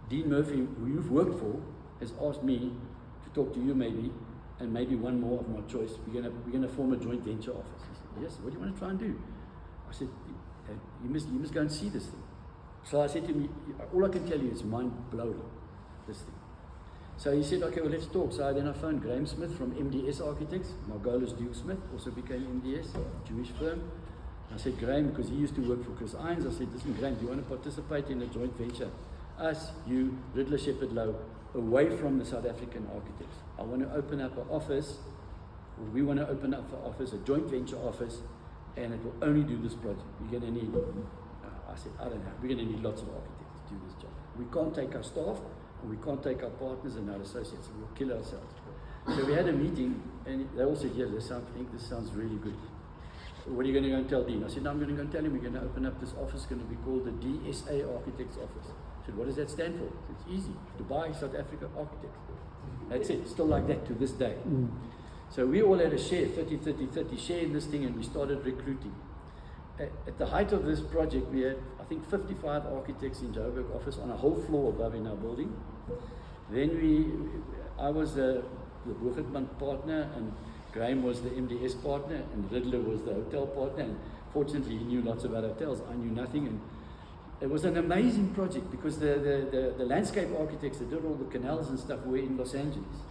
Dean Murphy, who you've worked for, has asked me to talk to you maybe, and maybe one more of my choice. We're gonna form a joint venture office. He said, yes, what do you want to try and do? I said, you must go and see this thing. So I said to him, all I can tell you is mind-blowing, this thing. So he said, okay, well, let's talk. So then I phoned Graham Smith from MDS Architects. Margolis Duke Smith also became MDS, a Jewish firm. I said, Graham, because he used to work for Chris Irons, I said, listen, Graham, do you want to participate in a joint venture? Us, you, Riddler, Shepherd, Lowe, away from the South African architects. I want to open up an office, or we want to open up an office, a joint venture office, and it will only do this project. We're going to need, I said, I don't know, we're going to need lots of architects to do this job. We can't take our staff, and we can't take our partners and our associates, we'll kill ourselves. So we had a meeting, and they all said, yes, I think this sounds really good. What are you going to go and tell Dean? I said, no, I'm going to go and tell him we're going to open up this office, going to be called the DSA Architects Office. I said, what does that stand for? It's easy, Dubai, South Africa Architects. That's it, still like that to this day. So we all had a share, 30 share in this thing, and we started recruiting. At the height of this project, we had, I think, 55 architects in Joburg office on a whole floor above in our building. Then I was the Boogertman partner, and Graham was the MDS partner, and Riddler was the hotel partner, and fortunately he knew lots about hotels. I knew nothing, and it was an amazing project because the landscape architects that did all the canals and stuff were in Los Angeles.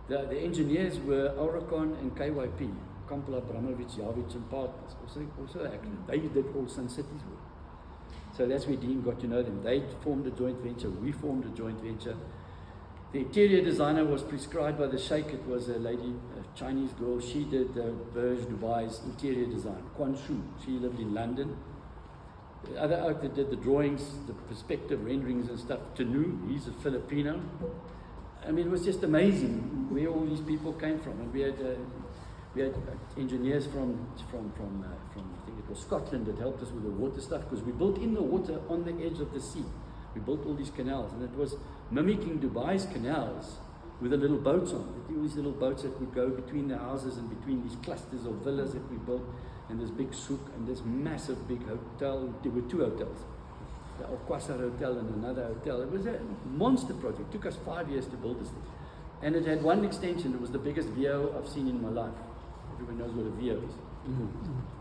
The engineers were Oricon and KYP, Kampla, Abramovich, Yavic and Partners, also actually. They did all Sun City's work. So that's where Dean got to know them. They formed a joint venture, we formed a joint venture. The interior designer was prescribed by the Sheikh. It was a lady, a Chinese girl. She did Burj Dubai's interior design. Quan Shu, she lived in London. The other oak that did the drawings, the perspective renderings and stuff, Tanu, he's a Filipino. I mean, it was just amazing where all these people came from. And we had engineers from I think it was Scotland that helped us with the water stuff, because we built in the water on the edge of the sea. We built all these canals, and it was mimicking Dubai's canals with the little boats on. All these little boats that would go between the houses and between these clusters of villas that we built, and this big souk and this massive big hotel. There were two hotels, the Al Qasr Hotel and another hotel. It was a monster project. It took us 5 years to build this thing. And it had one extension. It was the biggest VO I've seen in my life. Everyone knows what a VO is.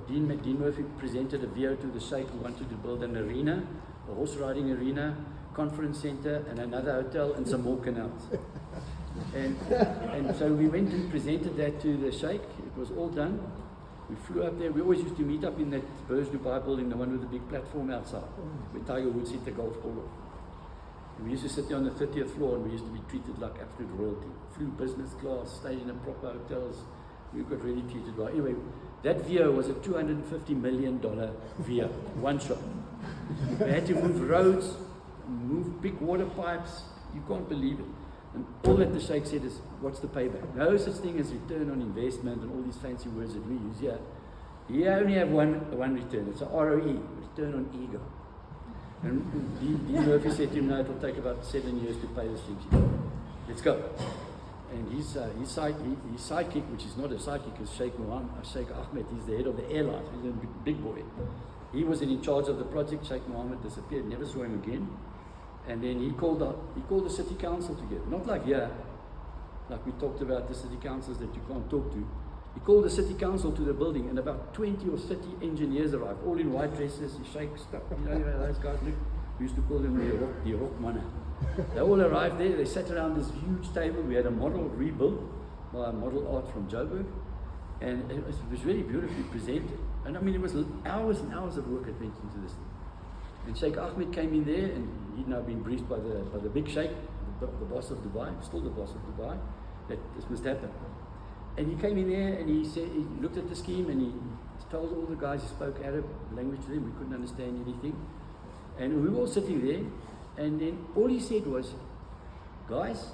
Dean Murphy presented a VO to the Sheikh who wanted to build an arena, a horse riding arena, conference center, and another hotel, and some more canals. And so we went and presented that to the Sheikh. It was all done. We flew up there. We always used to meet up in that Burj Dubai building, the one with the big platform outside, where Tiger Woods hit the golf ball off. And we used to sit there on the 30th floor, and we used to be treated like absolute royalty. Flew business class, stayed in a proper hotels. We got really treated well. Anyway, that VO was a $250 million VO, one shot. We had to move roads, move big water pipes. You can't believe it. And all that the Sheikh said is, what's the payback? No such thing as return on investment and all these fancy words that we use here. You only have one return. It's a ROE, return on ego. And Dean Murphy said to him, no, it'll take about 7 years to pay this thing. Let's go. And his sidekick, which is not a sidekick, is Sheikh Ahmed. He's the head of the airline. He's a big boy. He was in charge of the project. Sheikh Mohammed disappeared, never saw him again. And then he called the city council together. Not like here, like we talked about the city councils that you can't talk to. He called the city council to the building, and about 20 or 30 engineers arrived, all in white dresses. The Sheikh stuff, those guys look. We used to call them the Rock Mana. They all arrived there. They sat around this huge table. We had a model rebuilt by a model art from Joburg, and it was really beautifully presented. And I mean, it was hours and hours of work that went into this thing. And Sheikh Ahmed came in there, and he'd now been briefed by the big Sheikh, the boss of Dubai, still the boss of Dubai, that this must happen. And he came in there, and he looked at the scheme, and he told all the guys, he spoke Arab language to them. We couldn't understand anything, and we were all sitting there. And then all he said was, guys,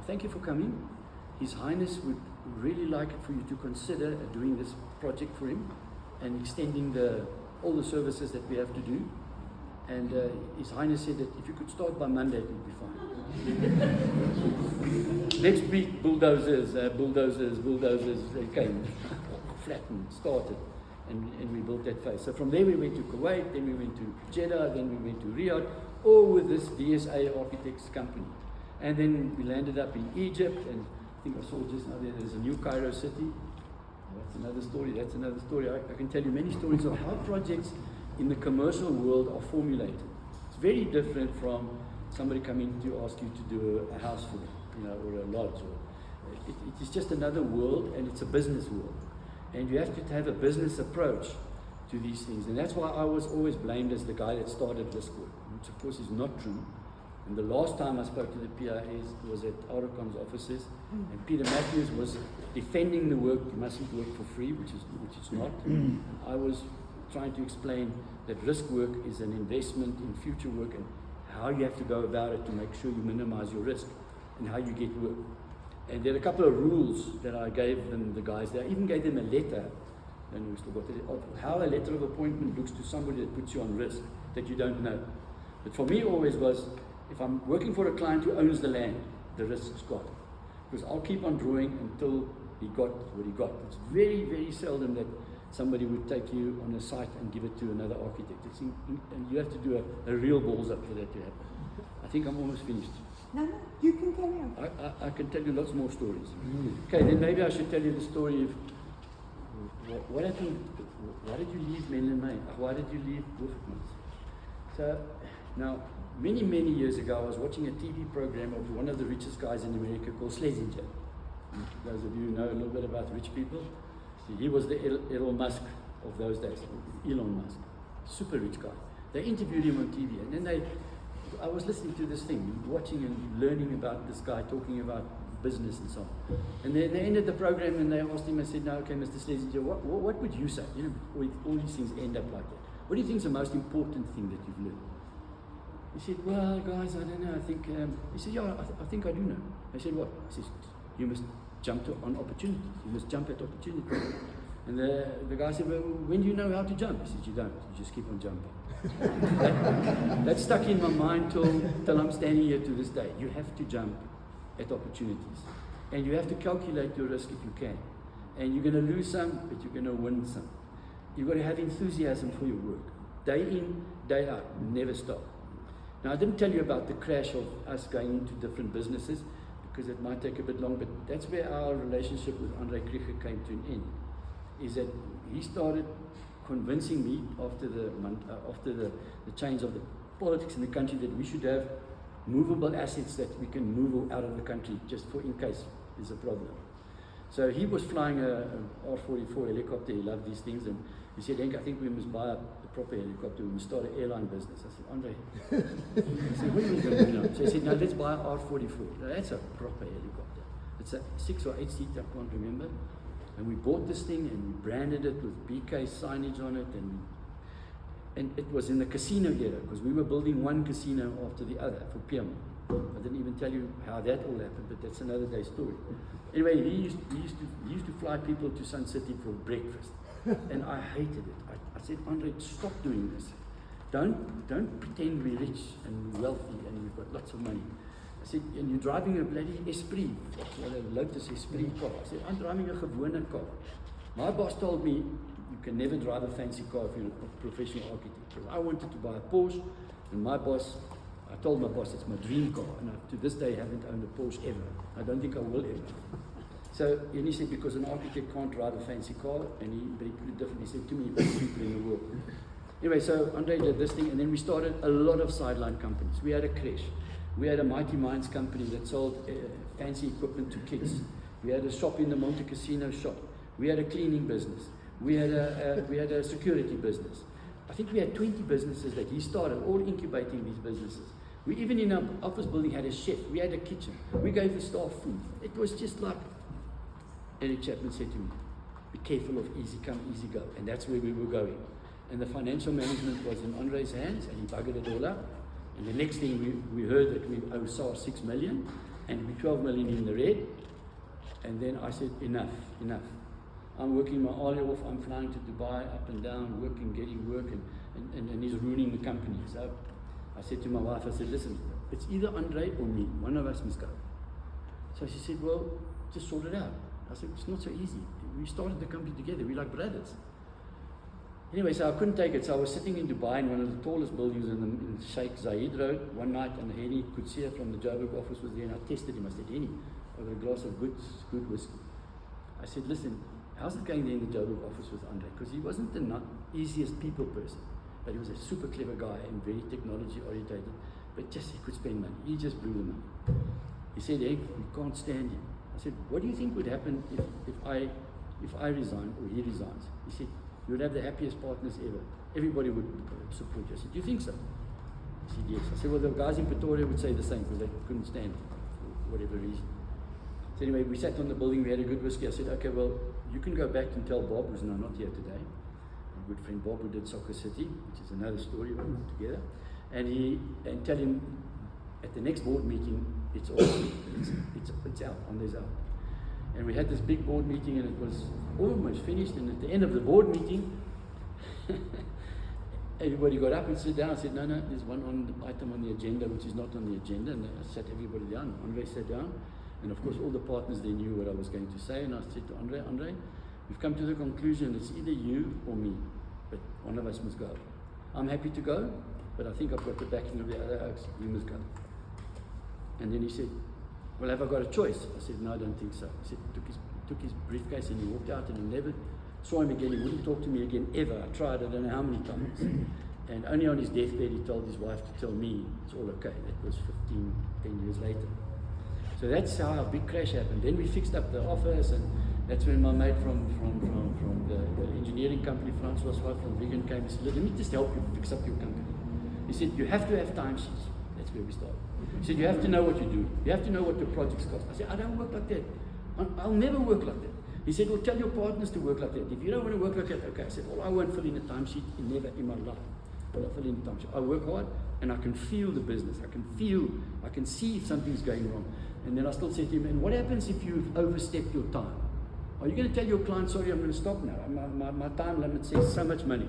thank you for coming. His Highness would really like for you to consider doing this project for him and extending all the services that we have to do. And His Highness said that if you could start by Monday, it would be fine. Next week, bulldozers, they came, flattened, started, and we built that phase. So from there we went to Kuwait, then we went to Jeddah, then we went to Riyadh, all with this DSA Architects company. And then we landed up in Egypt, and I think I saw just now there's a new Cairo city. That's another story. I can tell you many stories of how projects in the commercial world are formulated. It's very different from somebody coming to ask you to do a house for them, or a lodge. It is just another world, and it's a business world. And you have to have a business approach to these things. And that's why I was always blamed as the guy that started this work, which of course is not true. And the last time I spoke to the PIAs was at Aurecon's offices, and Peter Matthews was defending the work. You mustn't work for free, which is not. And I was trying to explain that risk work is an investment in future work, and how you have to go about it to make sure you minimize your risk, and how you get work. And there are a couple of rules that I gave them, the guys there. I even gave them a letter, and we still got it, of how a letter of appointment looks to somebody that puts you on risk that you don't know. But for me always was, if I'm working for a client who owns the land, the risk's gone. Because I'll keep on drawing until he got what he got. It's very, very seldom that somebody would take you on a site and give it to another architect. And you have to do a real balls up for that to happen. I think I'm almost finished. No, you can carry on. I can tell you lots more stories. Okay, then maybe I should tell you the story of what happened. Why did you leave Menlo May? Why did you leave Boogertman? So now, many, many years ago, I was watching a TV program of one of the richest guys in America called Schlesinger. Those of you who know a little bit about rich people. He was the Elon Musk of those days. Elon Musk, super rich guy. They interviewed him on TV, and then I was listening to this thing, watching and learning about this guy talking about business and so on. And then they ended the program and they asked him, I said, "Now, okay, Mr. Schlesinger, what would you say? You know, all these things end up like that. What do you think is the most important thing that you've learned?" He said, "Well, guys, I don't know. I think," he said, "Yeah, I think I do know." I said, "What?" He says, "You must jump on opportunities. You must jump at opportunities." And the guy said, "Well, when do you know how to jump?" He said, "You don't. You just keep on jumping." that stuck in my mind till I'm standing here to this day. You have to jump at opportunities. And you have to calculate your risk if you can. And you're going to lose some, but you're going to win some. You've got to have enthusiasm for your work. Day in, day out, never stop. Now, I didn't tell you about the crash of us going into different businesses because it might take a bit long, but that's where our relationship with Andre Krieger came to an end. Is that he started convincing me after the change of the politics in the country that we should have movable assets that we can move out of the country just for in case there's a problem. So he was flying a R-44 helicopter. He loved these things, and he said, "Henk, I think we must buy a proper helicopter. We must start an airline business." I said, "Andre," I said, "what are we going to do now?" So he said, "No, let's buy an R-44. Now, that's a proper helicopter. It's a 6 or 8 seater, I can't remember. And we bought this thing and we branded it with BK signage on it, and it was in the casino era because we were building one casino after the other for Piedmont. I didn't even tell you how that all happened, but that's another day's story. Anyway, he used to fly people to Sun City for breakfast, and I hated it. I said, "Andre, stop doing this. Don't pretend we're rich and wealthy and we've got lots of money." I said, "And you're driving a bloody Esprit, a Lotus Esprit car." I said, "I'm driving a gewone car." My boss told me, "You can never drive a fancy car if you're a professional architect." Because I wanted to buy a Porsche, and I told my boss it's my dream car, and I, to this day, haven't owned a Porsche ever. I don't think I will ever. So, and he said, because an architect can't drive a fancy car, but he put it differently. He said, "Too many people in the world." Anyway, so Andre did this thing, and then we started a lot of sideline companies. We had a creche. We had a Mighty Minds company that sold fancy equipment to kids. We had a shop in the Monte Casino shop. We had a cleaning business. We had a security business. I think we had 20 businesses that he started, all incubating these businesses. We even in our office building had a chef. We had a kitchen. We gave the staff food. It was just like Eric Chapman said to me, "Be careful of easy come, easy go." And that's where we were going. And the financial management was in Andre's hands, and he buggered it all up. And the next thing we heard that we owe SAR 6 million, and we 12 million in the red. And then I said, enough. I'm working my eye off, I'm flying to Dubai, up and down, working, getting work, and he's ruining the company. So I said to my wife, I said, "Listen, it's either Andre or me, one of us must go." So she said, "Well, just sort it out." I said, "It's not so easy. We started the company together, we're like brothers." Anyway, so I couldn't take it. So I was sitting in Dubai in one of the tallest buildings in Sheikh Zayed Road one night, and Henny could see it from the Joburg office was there, and I tested him. I said, "Henny, I've got a glass of good whiskey." I said, "Listen, how's it going there in the Joburg office with Andre?" Because he wasn't the easiest people person, but he was a super clever guy and very technology orientated, but just he could spend money. He just blew the money. He said, "Henk, we can't stand him." I said, "What do you think would happen if I resign or he resigns?" He said, "You would have the happiest partners ever. Everybody would support you." I said, "Do you think so?" He said, "Yes." I said, "Well, the guys in Pretoria would say the same because they couldn't stand it for whatever reason." So anyway, we sat on the building, we had a good whiskey. I said, "Okay, well, you can go back and tell Bob, who's now not here today, my good friend Bob, who did Soccer City, which is another story we put together, and tell him at the next board meeting, it's out, Andre's out." And we had this big board meeting, and it was almost finished. And at the end of the board meeting, everybody got up and sat down. I said, no, there's one item on the agenda which is not on the agenda. And I sat everybody down. Andre sat down. And of course, all the partners, they knew what I was going to say. And I said to Andre, we've come to the conclusion it's either you or me, but one of us must go. I'm happy to go, but I think I've got the backing of the other oaks. You must go. And then he said, "Well, have I got a choice?" I said, "No, I don't think so." He said, took his briefcase and he walked out, and I never saw him again. He wouldn't talk to me again ever. I tried, I don't know how many times. And only on his deathbed he told his wife to tell me it's all okay. That was 10 years later. So that's how our big crash happened. Then we fixed up the office, and that's when my mate from the engineering company, Francois from Vegan, came and said, "Let me just help you fix up your company." He said, "You have to have timesheets." That's where we started. He said, you have to know what you're doing. You have to know what your projects cost. I said, I don't work like that. I'll never work like that. He said, well, tell your partners to work like that. If you don't want to work like that, okay. I said, well, I won't fill in a timesheet, never in my life. I'll fill in a timesheet. I work hard and I can feel the business. I can see if something's going wrong. And then I still said to him, and what happens if you've overstepped your time? Are you going to tell your client, sorry, I'm going to stop now? My time limit says so much money.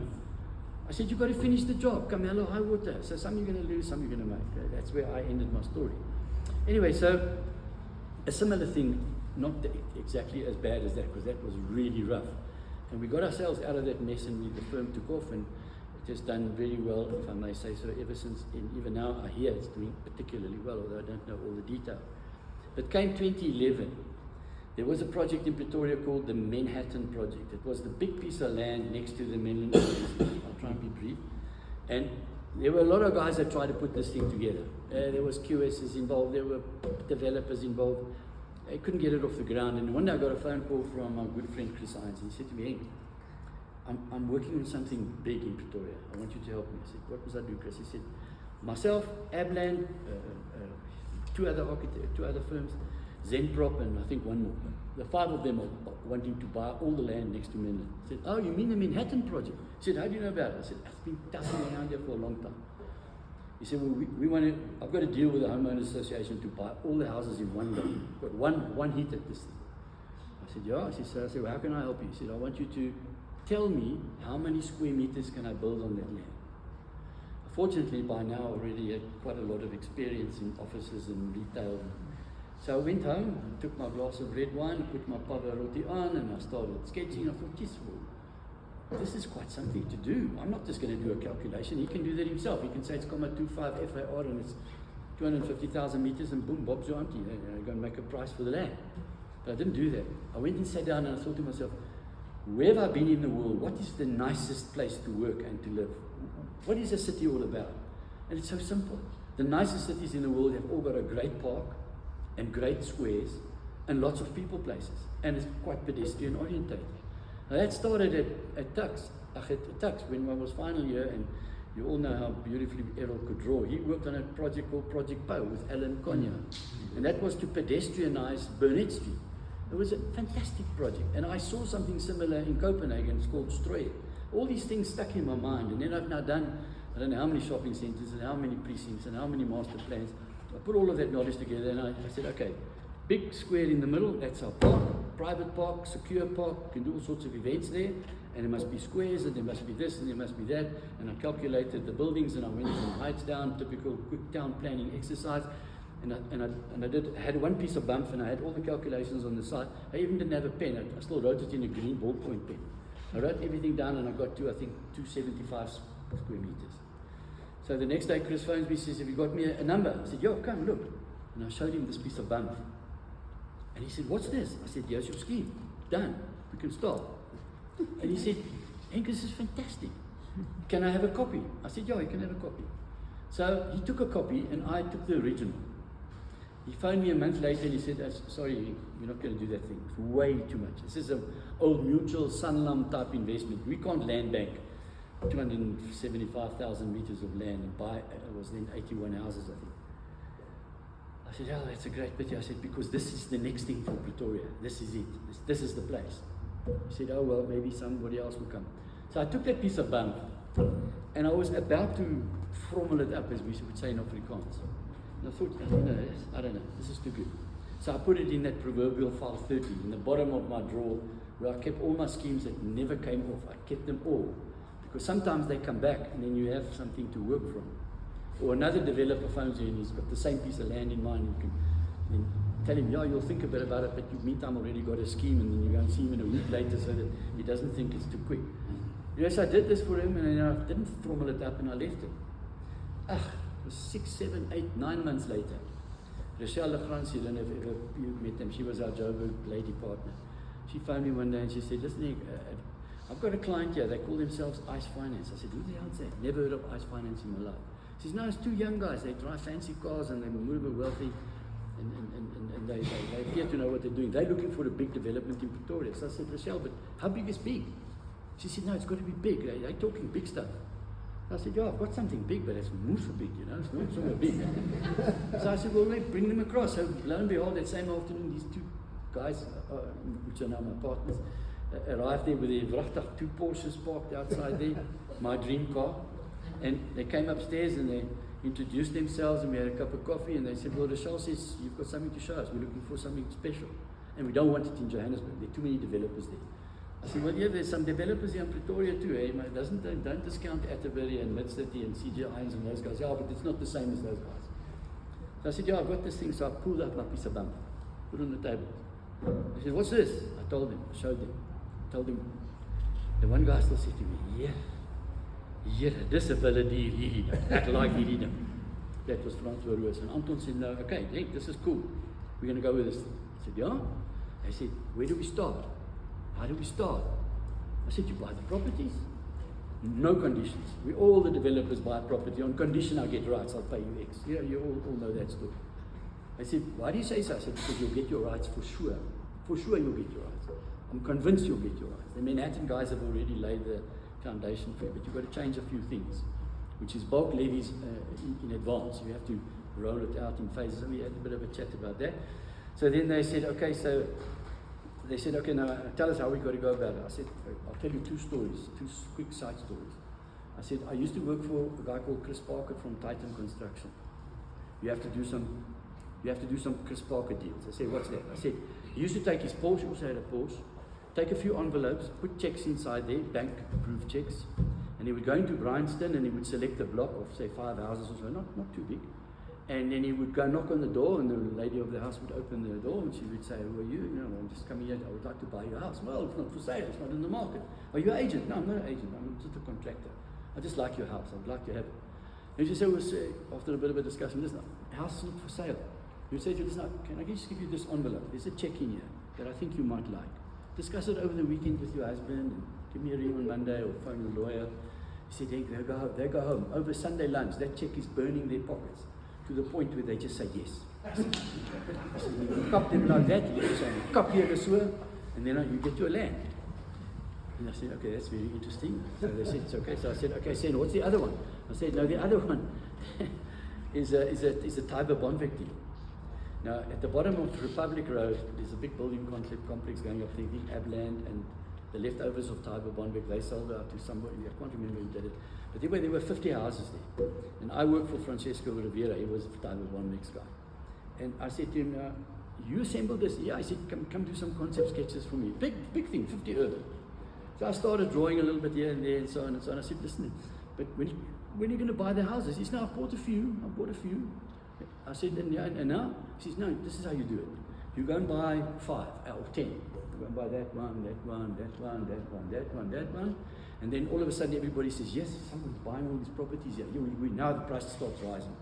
I said, you've got to finish the job. Come hello, high water. So some you're going to lose, some you're going to make. Okay? That's where I ended my story. Anyway, so a similar thing, not exactly as bad as that, because that was really rough. And we got ourselves out of that mess, and the firm took off, and it has done very well, if I may say so, ever since. And even now, I hear it's doing particularly well, although I don't know all the detail. But came 2011. There was a project in Pretoria called the Manhattan Project. It was the big piece of land next to the Menlyn. I'll try and be brief. And there were a lot of guys that tried to put this thing together. There was QSs involved, there were developers involved. I couldn't get it off the ground. And one day I got a phone call from my good friend Chris Hines. He said to me, Henk, I'm working on something big in Pretoria. I want you to help me. I said, what must I do, Chris? He said, myself, Abland, two other firms, Zenprop, and I think one more. The five of them are wanting to buy all the land next to Menlyn. I said, oh, you mean the Manhattan Project? He said, how do you know about it? I said, it's been tussling around there for a long time. He said, well, we want to, I've got a deal with the Homeowners Association to buy all the houses in one go. Got one hit at this thing. I said, yeah. I said, well, how can I help you? He said, I want you to tell me how many square meters can I build on that land. Fortunately, by now, I already had quite a lot of experience in offices and retail. So I went home, took my glass of red wine, put my Pavarotti on, and I started sketching. I thought, geez, well, this is quite something to do. I'm not just going to do a calculation. He can do that himself. He can say it's 0.25 FAR and it's 250,000 meters, and boom, Bob's your auntie. You're going to make a price for the land. But I didn't do that. I went and sat down and I thought to myself, where have I been in the world? What is the nicest place to work and to live? What is a city all about? And it's so simple. The nicest cities in the world have all got a great park and great squares and lots of people places. And it's quite pedestrian orientated. Now that started at Tux when I was final year, and you all know how beautifully Errol could draw. He worked on a project called Project Poe with Alan Konya. And that was to pedestrianize Burnett Street. It was a fantastic project. And I saw something similar in Copenhagen. It's called Stroy. All these things stuck in my mind. And then I've now done, I don't know how many shopping centers and how many precincts and how many master plans. I put all of that knowledge together, and I said, okay, big square in the middle, that's our park, private park, secure park, you can do all sorts of events there, and there must be squares, and there must be this, and there must be that, and I calculated the buildings, and I went from heights down, typical quick town planning exercise, and I had one piece of bump, and I had all the calculations on the side. I even didn't have a pen, I still wrote it in a green ballpoint pen. I wrote everything down, and I got to, I think, 275 square meters. So the next day, Chris phones me, says, have you got me a number? I said, yo, come, look. And I showed him this piece of bump. And he said, what's this? I said, here's your scheme. Done. We can start. And he said, Henk, this is fantastic. Can I have a copy? I said, yeah, you can have a copy. So he took a copy, and I took the original. He phoned me a month later, and he said, sorry, you're not going to do that thing. It's way too much. This is an old mutual Sanlam type investment. We can't land bank 275,000 meters of land and buy, it was then 81 houses, I think. I said, oh, that's a great pity. I said, because this is the next thing for Pretoria. This is it. This is the place. He said, oh, well, maybe somebody else will come. So I took that piece of bump, and I was about to formula it up, as we would say in Afrikaans. And I thought, I don't know, this is too good. So I put it in that proverbial file 30, in the bottom of my drawer, where I kept all my schemes that never came off. I kept them all. Because sometimes they come back and then you have something to work from. Or another developer phones you and he's got the same piece of land in mind. You can then tell him, yeah, you'll think a bit about it, but you've meantime already got a scheme, and then you go and see him in a week later so that he doesn't think it's too quick. Yes, I did this for him, and then I didn't formula it up, and I left it. It was 6, 7, 8, 9 months later. Rochelle Legrand, you don't know if ever you met them, she was our Joburg lady partner. She phoned me one day and she said, listen, Henk, I've got a client here, they call themselves Ice Finance. I said, who the hell is that? Never heard of Ice Finance in my life. She says, no, it's two young guys, they drive fancy cars and they're moving wealthy, and they appear to know what they're doing. They're looking for a big development in Pretoria. So I said, Rochelle, but how big is big? She said, no, it's got to be big. They're talking big stuff. So I said, yeah, I've got something big, but it's moosa big, you know, it's not so big. So I said, well, bring them across. So lo and behold, that same afternoon, these two guys, which are now my partners, arrived there with their vrachtig, 2 Porsches parked outside there, my dream car. And they came upstairs and they introduced themselves and we had a cup of coffee and they said, well, Rochelle says, you've got something to show us. We're looking for something special. And we don't want it in Johannesburg. There are too many developers there. I said, well, yeah, there's some developers here in Pretoria too, eh? Don't discount Atterbury and Mid-City and CJ Irons and those guys. Yeah, but it's not the same as those guys. So I said, yeah, I've got this thing. So I pulled out my piece of bumper, put it on the table. I said, what's this? I told them, I showed them, told them. The one guy still said to me, yeah, disability, really, act like he didn't. That was Francois Roos. And Anton said, no, okay, Henk, this is cool. We're going to go with this thing. I said, yeah? They said, where do we start? How do we start? I said, you buy the properties. No conditions. We all the developers buy a property. On condition I get rights, I'll pay you X. You know, you all know that story. I said, why do you say so? I said, because you'll get your rights for sure. For sure you'll get your rights. I'm convinced you'll get your rights. The Manhattan guys have already laid the foundation for you, but you've got to change a few things, which is bulk levies in advance. You have to roll it out in phases. And we had a bit of a chat about that. So then they said, okay, now tell us how we got to go about it. I said, I'll tell you 2 stories, 2 quick side stories. I said, I used to work for a guy called Chris Parker from Titan Construction. You have to do some Chris Parker deals. I said, what's that? I said, he used to take his Porsche, also had a Porsche, take a few envelopes, put checks inside there, bank-approved checks, and he would go into Bryanston and he would select a block of, say, 5 houses or so, not too big. And then he would go knock on the door, and the lady of the house would open the door, and she would say, who are you? You know, I'm just coming here, I would like to buy your house. Well, it's not for sale, it's not in the market. Are you an agent? No, I'm not an agent, I'm just a contractor. I just like your house, I'd like to have it. And she said, after a bit of a discussion, listen, house is not for sale. He would say to her, listen, can I just give you this envelope? There's a check in here that I think you might like. Discuss it over the weekend with your husband, and give me a ring on Monday, or phone your lawyer. He said, hey, they go home. Over Sunday lunch, that check is burning their pockets, to the point where they just say yes. I said, you cop them like that, you just say, cop here the sewer, and then you get your land. And I said, okay, that's very interesting. So they said, it's okay. So I said, okay, Sen, what's the other one? I said, no, the other one is a Tiber Bonvik deal. Now, at the bottom of Republic Road, there's a big building complex going up there, big Abland, and the leftovers of Tiber Bonvik, they sold out to somebody, I can't remember who did it. But there were 50 houses there. And I worked for Francesco Rivera, he was the Tiber Bonvik's guy. And I said to him, you assembled this? Yeah, I said, come do some concept sketches for me. Big thing, 50 urban. So I started drawing a little bit here and there and so on and so on. I said, listen, but when are you going to buy the houses? He said, no, I bought a few. I said, and now? He says, no, this is how you do it. You go and buy 5 or 10. You go and buy that one, that one. And then all of a sudden everybody says, yes, someone's buying all these properties here. Now the price starts rising.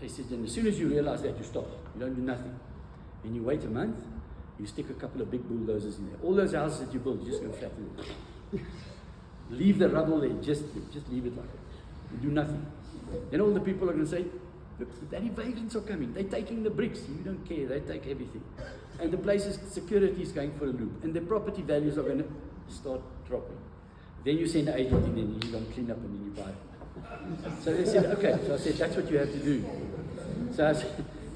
They said, and as soon as you realize that, you stop. You don't do nothing. And you wait a month, you stick a couple of big bulldozers in there. All those houses that you build, you're just going to flatten it. Leave the rubble there, just leave it like that. You do nothing. Then all the people are going to say, look, the daddy vagrants are coming. They're taking the bricks. You don't care. They take everything. And the place's security is going for a loop. And the property values are going to start dropping. Then you send an agent in and you go and clean up and then you buy it. So they said, okay. So I said, that's what you have to do.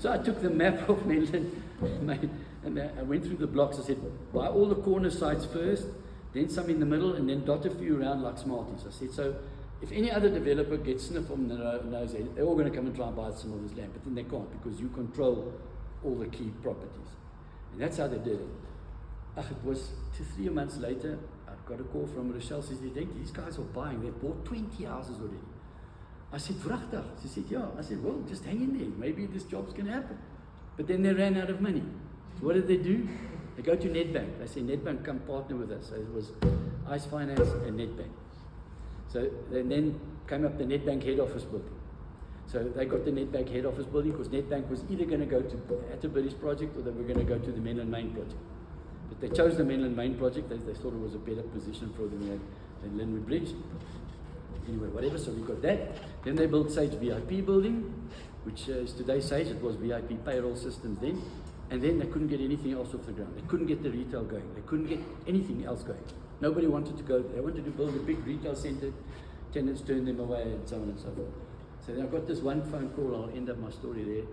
So I took the map of Mainland and I went through the blocks. I said, buy all the corner sites first, then some in the middle, and then dot a few around like Smarties. I said, so if any other developer gets sniff on the nose, they're all going to come and try and buy some of this land, but then they can't because you control all the key properties. And that's how they did it. It was 2-3 months later, I got a call from Rochelle. She said, these guys are buying. They've bought 20 houses already. I said, vrachtig. She said, yeah. I said, well, just hang in there. Maybe this job's going to happen. But then they ran out of money. So what did they do? They go to Nedbank. They say, Nedbank, come partner with us. So it was Ice Finance and Nedbank. So then came up the Nedbank head office building. So they got the Nedbank head office building because Nedbank was either going to go to Atterbury's project or they were going to go to the Menlyn Main project. But they chose the Menlyn Main project. They thought it was a better position for them than Linwood Bridge. Anyway, whatever, so we got that. Then they built Sage VIP building, which is today Sage. It was VIP payroll systems then. And then they couldn't get anything else off the ground. They couldn't get the retail going. They couldn't get anything else going. Nobody wanted to go. They wanted to build a big retail center tenants turned them away and so on and so forth. So then I got this one phone call, I'll end up my story there.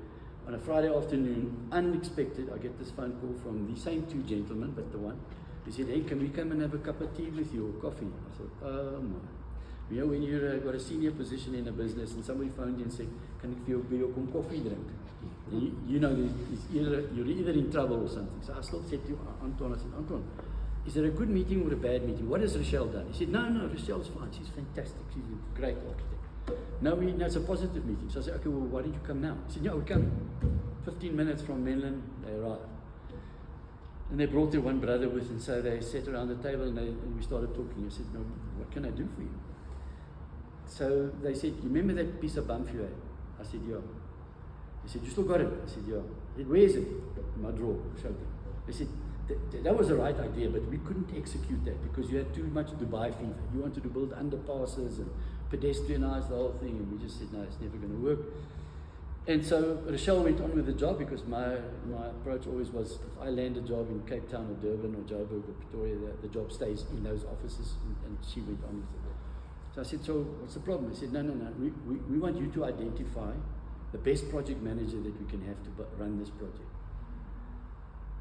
On a Friday afternoon, unexpected, I get this phone call from the same two gentlemen, but the one. He said, hey, can we come and have a cup of tea with you or coffee? I thought, oh my. You know, when you've got a senior position in a business and somebody phoned you and said, can ik vir jou kom koffie drink? You know, you're either in trouble or something. So I still said to Anton, I said, Anton, is it a good meeting or a bad meeting? What has Rochelle done? He said, no, Rochelle's fine. She's fantastic. She's a great architect. No, it's a positive meeting. So I said, okay, well, why did you come now? He said, yeah, we're coming. 15 minutes from Menlyn, they arrived. And they brought their one brother with, and so they sat around the table and we started talking. I said, no, what can I do for you? So they said, you remember that piece of bump you had? I said, yeah. They said, you still got it? I said, yeah. I said, where is it? In my drawer. Showed them. They said, that was the right idea, but we couldn't execute that because you had too much Dubai fever. You wanted to build underpasses and pedestrianize the whole thing, and we just said, no, it's never going to work. And so Rochelle went on with the job because my approach always was, if I land a job in Cape Town or Durban or Joburg or Pretoria, the job stays in those offices, and she went on with it. So I said, so what's the problem? He said, no, we want you to identify the best project manager that we can have to run this project.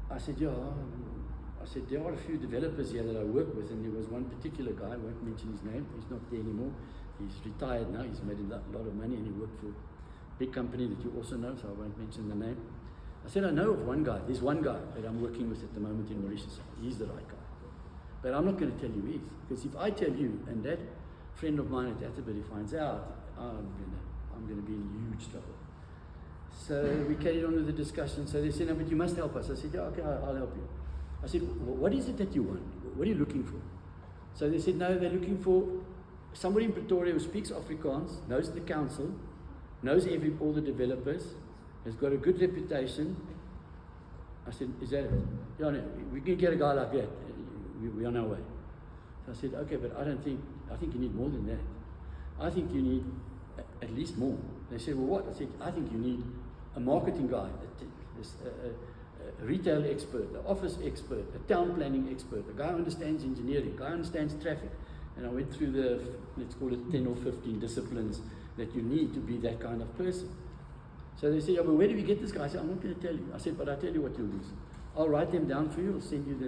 I said, yeah. I said, there are a few developers here that I work with, and there was one particular guy, I won't mention his name, he's not there anymore. He's retired now, he's made a lot of money, and he worked for a big company that you also know, so I won't mention the name. I said, I know of one guy, there's one guy that I'm working with at the moment in Mauritius. He's the right guy. But I'm not going to tell you who he is, because if I tell you, and that friend of mine at Atterbury finds out, I'm going to be in huge trouble. So we carried on with the discussion. So they said, no, but you must help us. I said, yeah, okay, I'll help you. I said, what is it that you want? What are you looking for? So they said, no, they're looking for somebody in Pretoria who speaks Afrikaans, knows the council, knows all the developers, has got a good reputation. I said, is that it? Yeah, no, we can get a guy like that. We're on our way. So I said, okay, but I think you need more than that. I think you need at least more. They said, well, what? I said, I think you need a marketing guy, a retail expert, an office expert, a town planning expert, a guy who understands engineering, a guy who understands traffic. And I went through the, let's call it 10 or 15 disciplines that you need to be that kind of person. So they said, yeah, but where do we get this guy? I said, I'm not going to tell you. I said, but I'll tell you what you'll do. I'll write them down for you. I'll send you the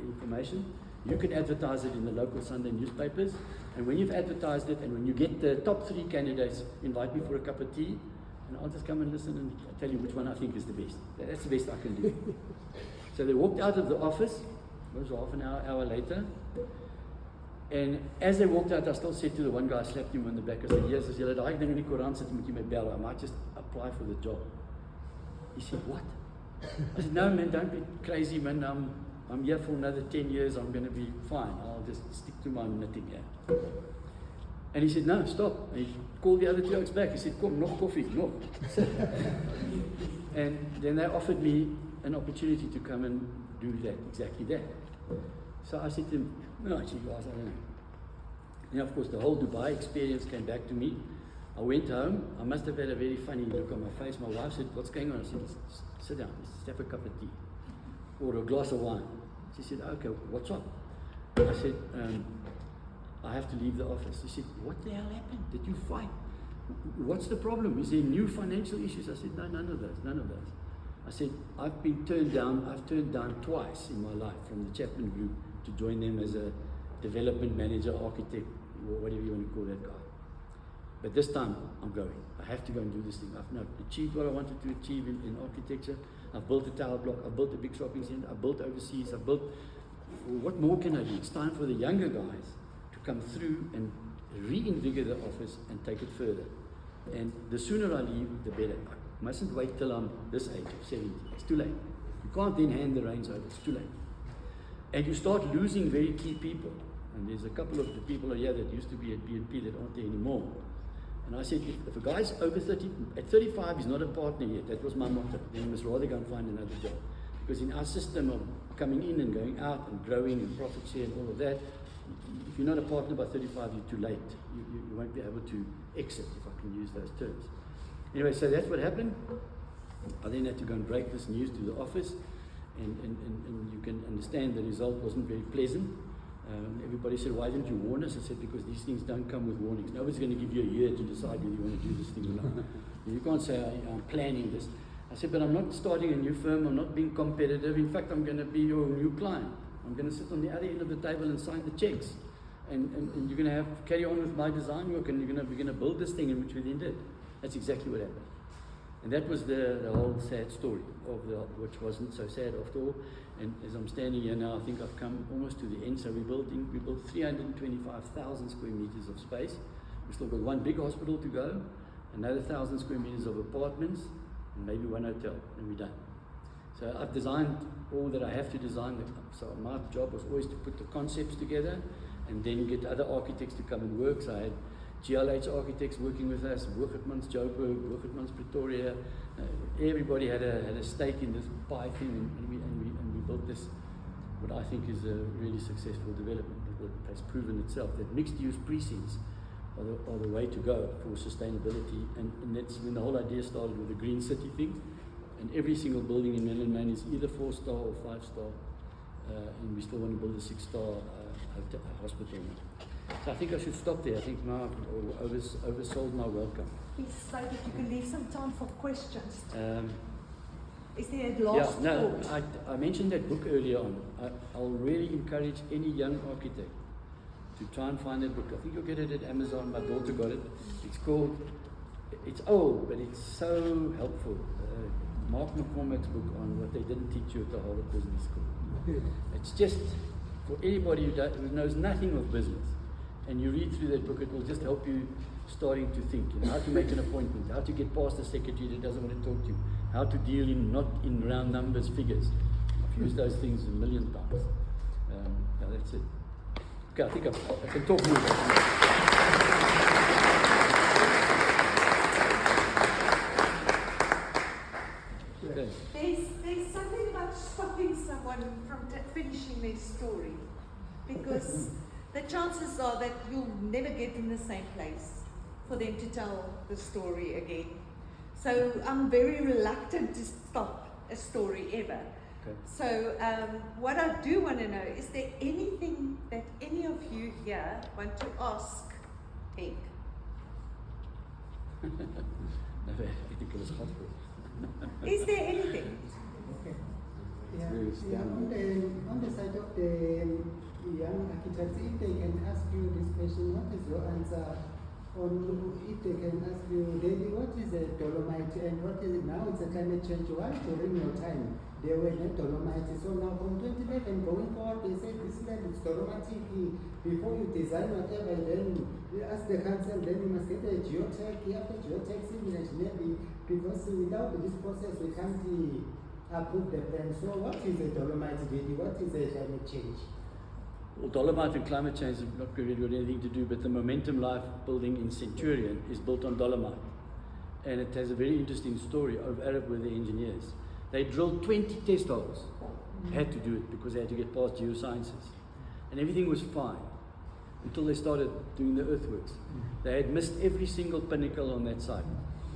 information. You can advertise it in the local Sunday newspapers. And when you've advertised it, and when you get the top 3 candidates, invite me for a cup of tea. And I'll just come and listen and tell you which one I think is the best. That's the best I can do. So they walked out of the office. It was half an hour later. And as they walked out, I still said to the one guy, I slapped him on the back. I said, yes, as jy daai ding in die koerant sit, moet jy my bel. I might just apply for the job. He said, what? I said, no, man, don't be crazy, man. I'm here for another 10 years. I'm going to be fine. I'll just stick to my knitting here. And he said, no, stop. And he called the other 2 oaks back. He said, kom, nog koffie, nog. And then they offered me an opportunity to come and do that, exactly that. So I said to him, no, actually, guys, I don't know. And of course, the whole Dubai experience came back to me. I went home. I must have had a very funny look on my face. My wife said, what's going on? I said, sit down, let's have a cup of tea. Or a glass of wine. She said, okay, what's up? I said, I have to leave the office. She said, what the hell happened? Did you fight? What's the problem? Is there new financial issues? I said, no, none of those. I said, I've turned down twice in my life from the Chapman Group to join them as a development manager, architect, or whatever you want to call that guy. But this time, I'm going. I have to go and do this thing. I've not achieved what I wanted to achieve in architecture. I've built a tower block. I've built a big shopping center. I've built overseas. What more can I do? It's time for the younger guys to come through and reinvigorate the office and take it further. And the sooner I leave, the better. I mustn't wait till I'm this age of 70. It's too late. You can't then hand the reins over. It's too late. And you start losing very key people. And there's a couple of the people here that used to be at BNP that aren't there anymore. And I said, if a guy's over 30, at 35, he's not a partner yet. That was my motto. Then he must rather go and find another job. Because in our system of coming in and going out and growing and profit share and all of that, if you're not a partner by 35, you're too late. You won't be able to exit, if I can use those terms. Anyway, so that's what happened. I then had to go and break this news to the office. And you can understand the result wasn't very pleasant. Everybody said, why didn't you warn us? I said, because these things don't come with warnings. Nobody's going to give you a year to decide whether you want to do this thing or not. You can't say, I'm planning this. I said, but I'm not starting a new firm. I'm not being competitive. In fact, I'm going to be your new client. I'm going to sit on the other end of the table and sign the checks. And you're going to carry on with my design work, and we're going to build this thing, in which we then did. That's exactly what happened. And that was the whole sad story of which wasn't so sad after all. And as I'm standing here now, I think I've come almost to the end. So we built 325,000 square meters of space. We've still got one big hospital to go, another 1,000 square meters of apartments, and maybe one hotel, and we're done. So I've designed all that I have to design. So my job was always to put the concepts together and then get other architects to come and work. So I had GLH architects working with us, Boogertman's Joburg, Boogertman's Pretoria. Everybody had a stake in this pie thing, and we built this, what I think is a really successful development. It has proven itself that mixed-use precincts are the way to go for sustainability, and that's when the whole idea started with the green city thing. And every single building in Menlyn Main is either 4-star or 5-star, and we still want to build a 6-star hospital. So I think I should stop there. I think now I've oversold my welcome. Please, so that you can leave some time for questions. Is there a last thought? No, I mentioned that book earlier on. I'll really encourage any young architect to try and find that book. I think you'll get it at Amazon. My daughter got it. It's old, but it's so helpful. Mark McCormack's book on what they didn't teach you at the Harvard Business School. It's just for anybody who knows nothing of business, and you read through that book, it will just help you starting to think, how to make an appointment, how to get past a secretary that doesn't want to talk to you, how to deal not in round numbers, figures. I've used those things a million times. Yeah, that's it. Okay, I think I can talk more about that. Okay. There's something about stopping someone from finishing their story, because the chances are that you'll never get in the same place for them to tell the story again. So I'm very reluctant to stop a story ever. Okay. So what I do want to know, is there anything that any of you here want to ask Henk? Is there anything? Okay. Yeah, on the side of the young architects, if they can ask you this question, what is your answer? Or if they can ask you, David, what is a dolomite and what is it now? It's a climate change. Why during your time there were no dolomite? So now from 2011 going forward, they say this land is dolomitic. Before you design whatever, then you ask the council, then you must get a geotech. After geotech, civil engineering, because without this process we can't approve the plan. So what is a dolomite, David? What is a climate change? Well, dolomite and climate change have not really got anything to do, but the Momentum Life building in Centurion is built on dolomite. And it has a very interesting story of Arab with the engineers. They drilled 20 test holes, had to do it because they had to get past geosciences. And everything was fine until they started doing the earthworks. They had missed every single pinnacle on that site.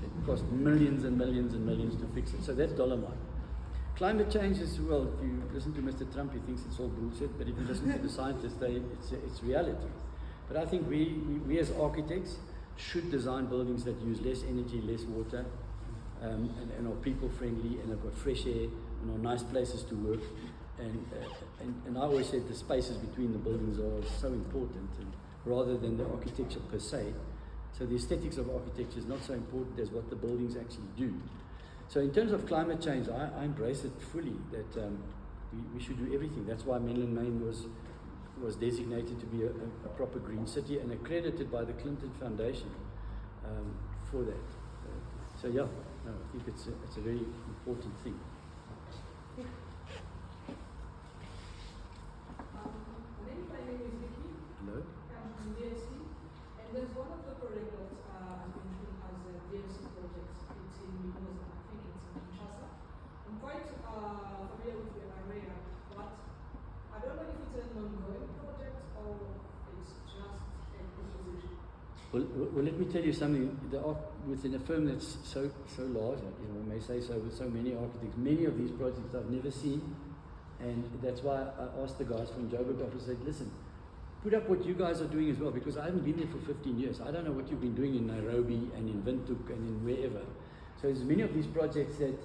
It cost millions and millions and millions to fix it. So that's dolomite. Climate change is, well, if you listen to Mr. Trump, he thinks it's all bullshit, but if you listen to the scientists, it's reality. But I think we as architects should design buildings that use less energy, less water, and are people friendly, and have got fresh air, and are nice places to work. And I always said the spaces between the buildings are so important, and rather than the architecture per se. So the aesthetics of architecture is not so important as what the buildings actually do. So in terms of climate change, I embrace it fully, that we should do everything. That's why Menlyn Main was designated to be a proper green city and accredited by the Clinton Foundation for that. So yeah, no, I think it's a very important thing. My name is Vicky. Hello? I'm from DLC, and there's one of the projects I've been doing as a DLC project. It's in Mimosa, I think it's in Kinshasa. I'm quite familiar with the area, but I don't know if it's an ongoing project or it's just a proposition. Well, let me tell you something. Within a firm that's so large, I may say so, with so many architects, many of these projects I've never seen, and that's why I asked the guys from Joburg office, said, listen, put up what you guys are doing as well, because I haven't been there for 15 years. I don't know what you've been doing in Nairobi and in Windhoek and in wherever. So there's many of these projects that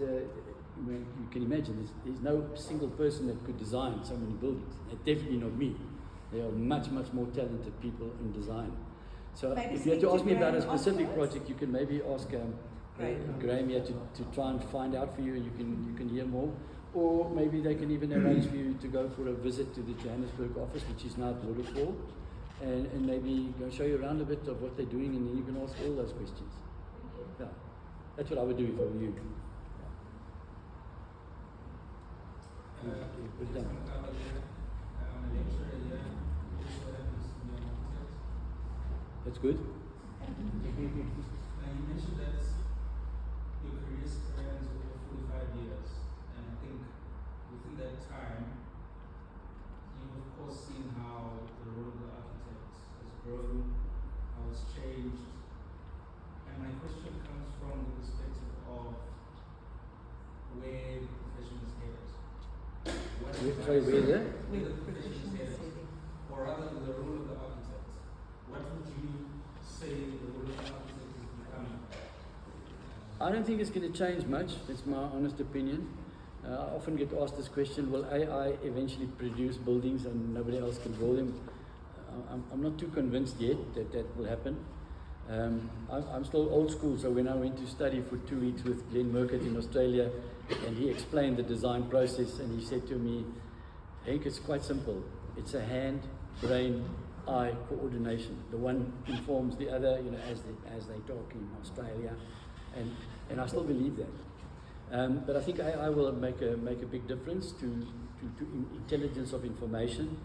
you can imagine there's no single person that could design so many buildings. Definitely not me. There are much, much more talented people in design. So Maybe if you had to speak ask to me about a Graham specific afterwards? project, you can maybe ask Graham here to try and find out for you, and you can hear more. Or maybe they can even arrange for you to go for a visit to the Johannesburg office, which is now at Waterfall, and maybe go show you around a bit of what they're doing, and then you can ask all those questions. Yeah, that's what I would do if I were you. We're done. That's good. You mentioned that your career spans over 45 years, and I think within that time, you've of course seen how the role of the architect has grown, how it's changed. And my question comes from the perspective of where the profession is headed. Sorry, where is that? Where the profession is headed, or rather the role of the architect. What would you say the role of the architect is becoming? I don't think it's going to change much. That's my honest opinion. I often get asked this question, will AI eventually produce buildings and nobody else can build them? I'm not too convinced yet that that will happen. I'm still old school, so when I went to study for 2 weeks with Glenn Murcutt in Australia, and he explained the design process, and he said to me, Henk, it's quite simple. It's a hand, brain, eye coordination. The one informs the other, as they talk in Australia, and I still believe that. But I think AI will make a big difference to intelligence of information.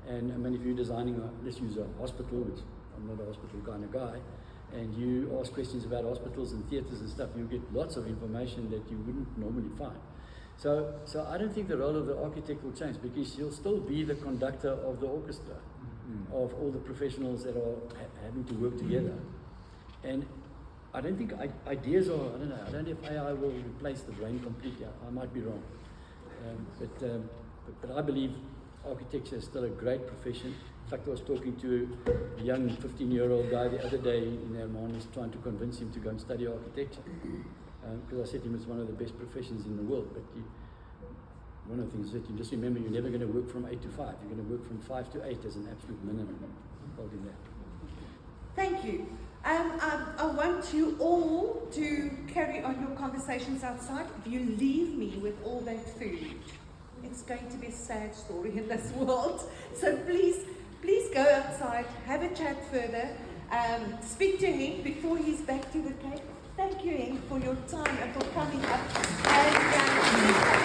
And I mean, if you're designing, let's use a hospital, which I'm not a hospital kind of guy, and you ask questions about hospitals and theatres and stuff, you get lots of information that you wouldn't normally find. So I don't think the role of the architect will change, because he'll still be the conductor of the orchestra, of all the professionals that are having to work together. And I don't think ideas are, I don't know if AI will replace the brain completely. I might be wrong. But I believe architecture is still a great profession. In fact, I was talking to a young 15-year-old guy the other day in Hermanus, trying to convince him to go and study architecture. Because I said to him it's one of the best professions in the world. But one of the things that you just remember, you're never going to work from 8 to 5. You're going to work from 5 to 8 as an absolute minimum. I'll do that. Thank you. I want you all to carry on your conversations outside. If you leave me with all that food, it's going to be a sad story in this world. So please go outside, have a chat further, speak to Henk before he's back to the Cape. Thank you, Henk, for your time and for coming up. And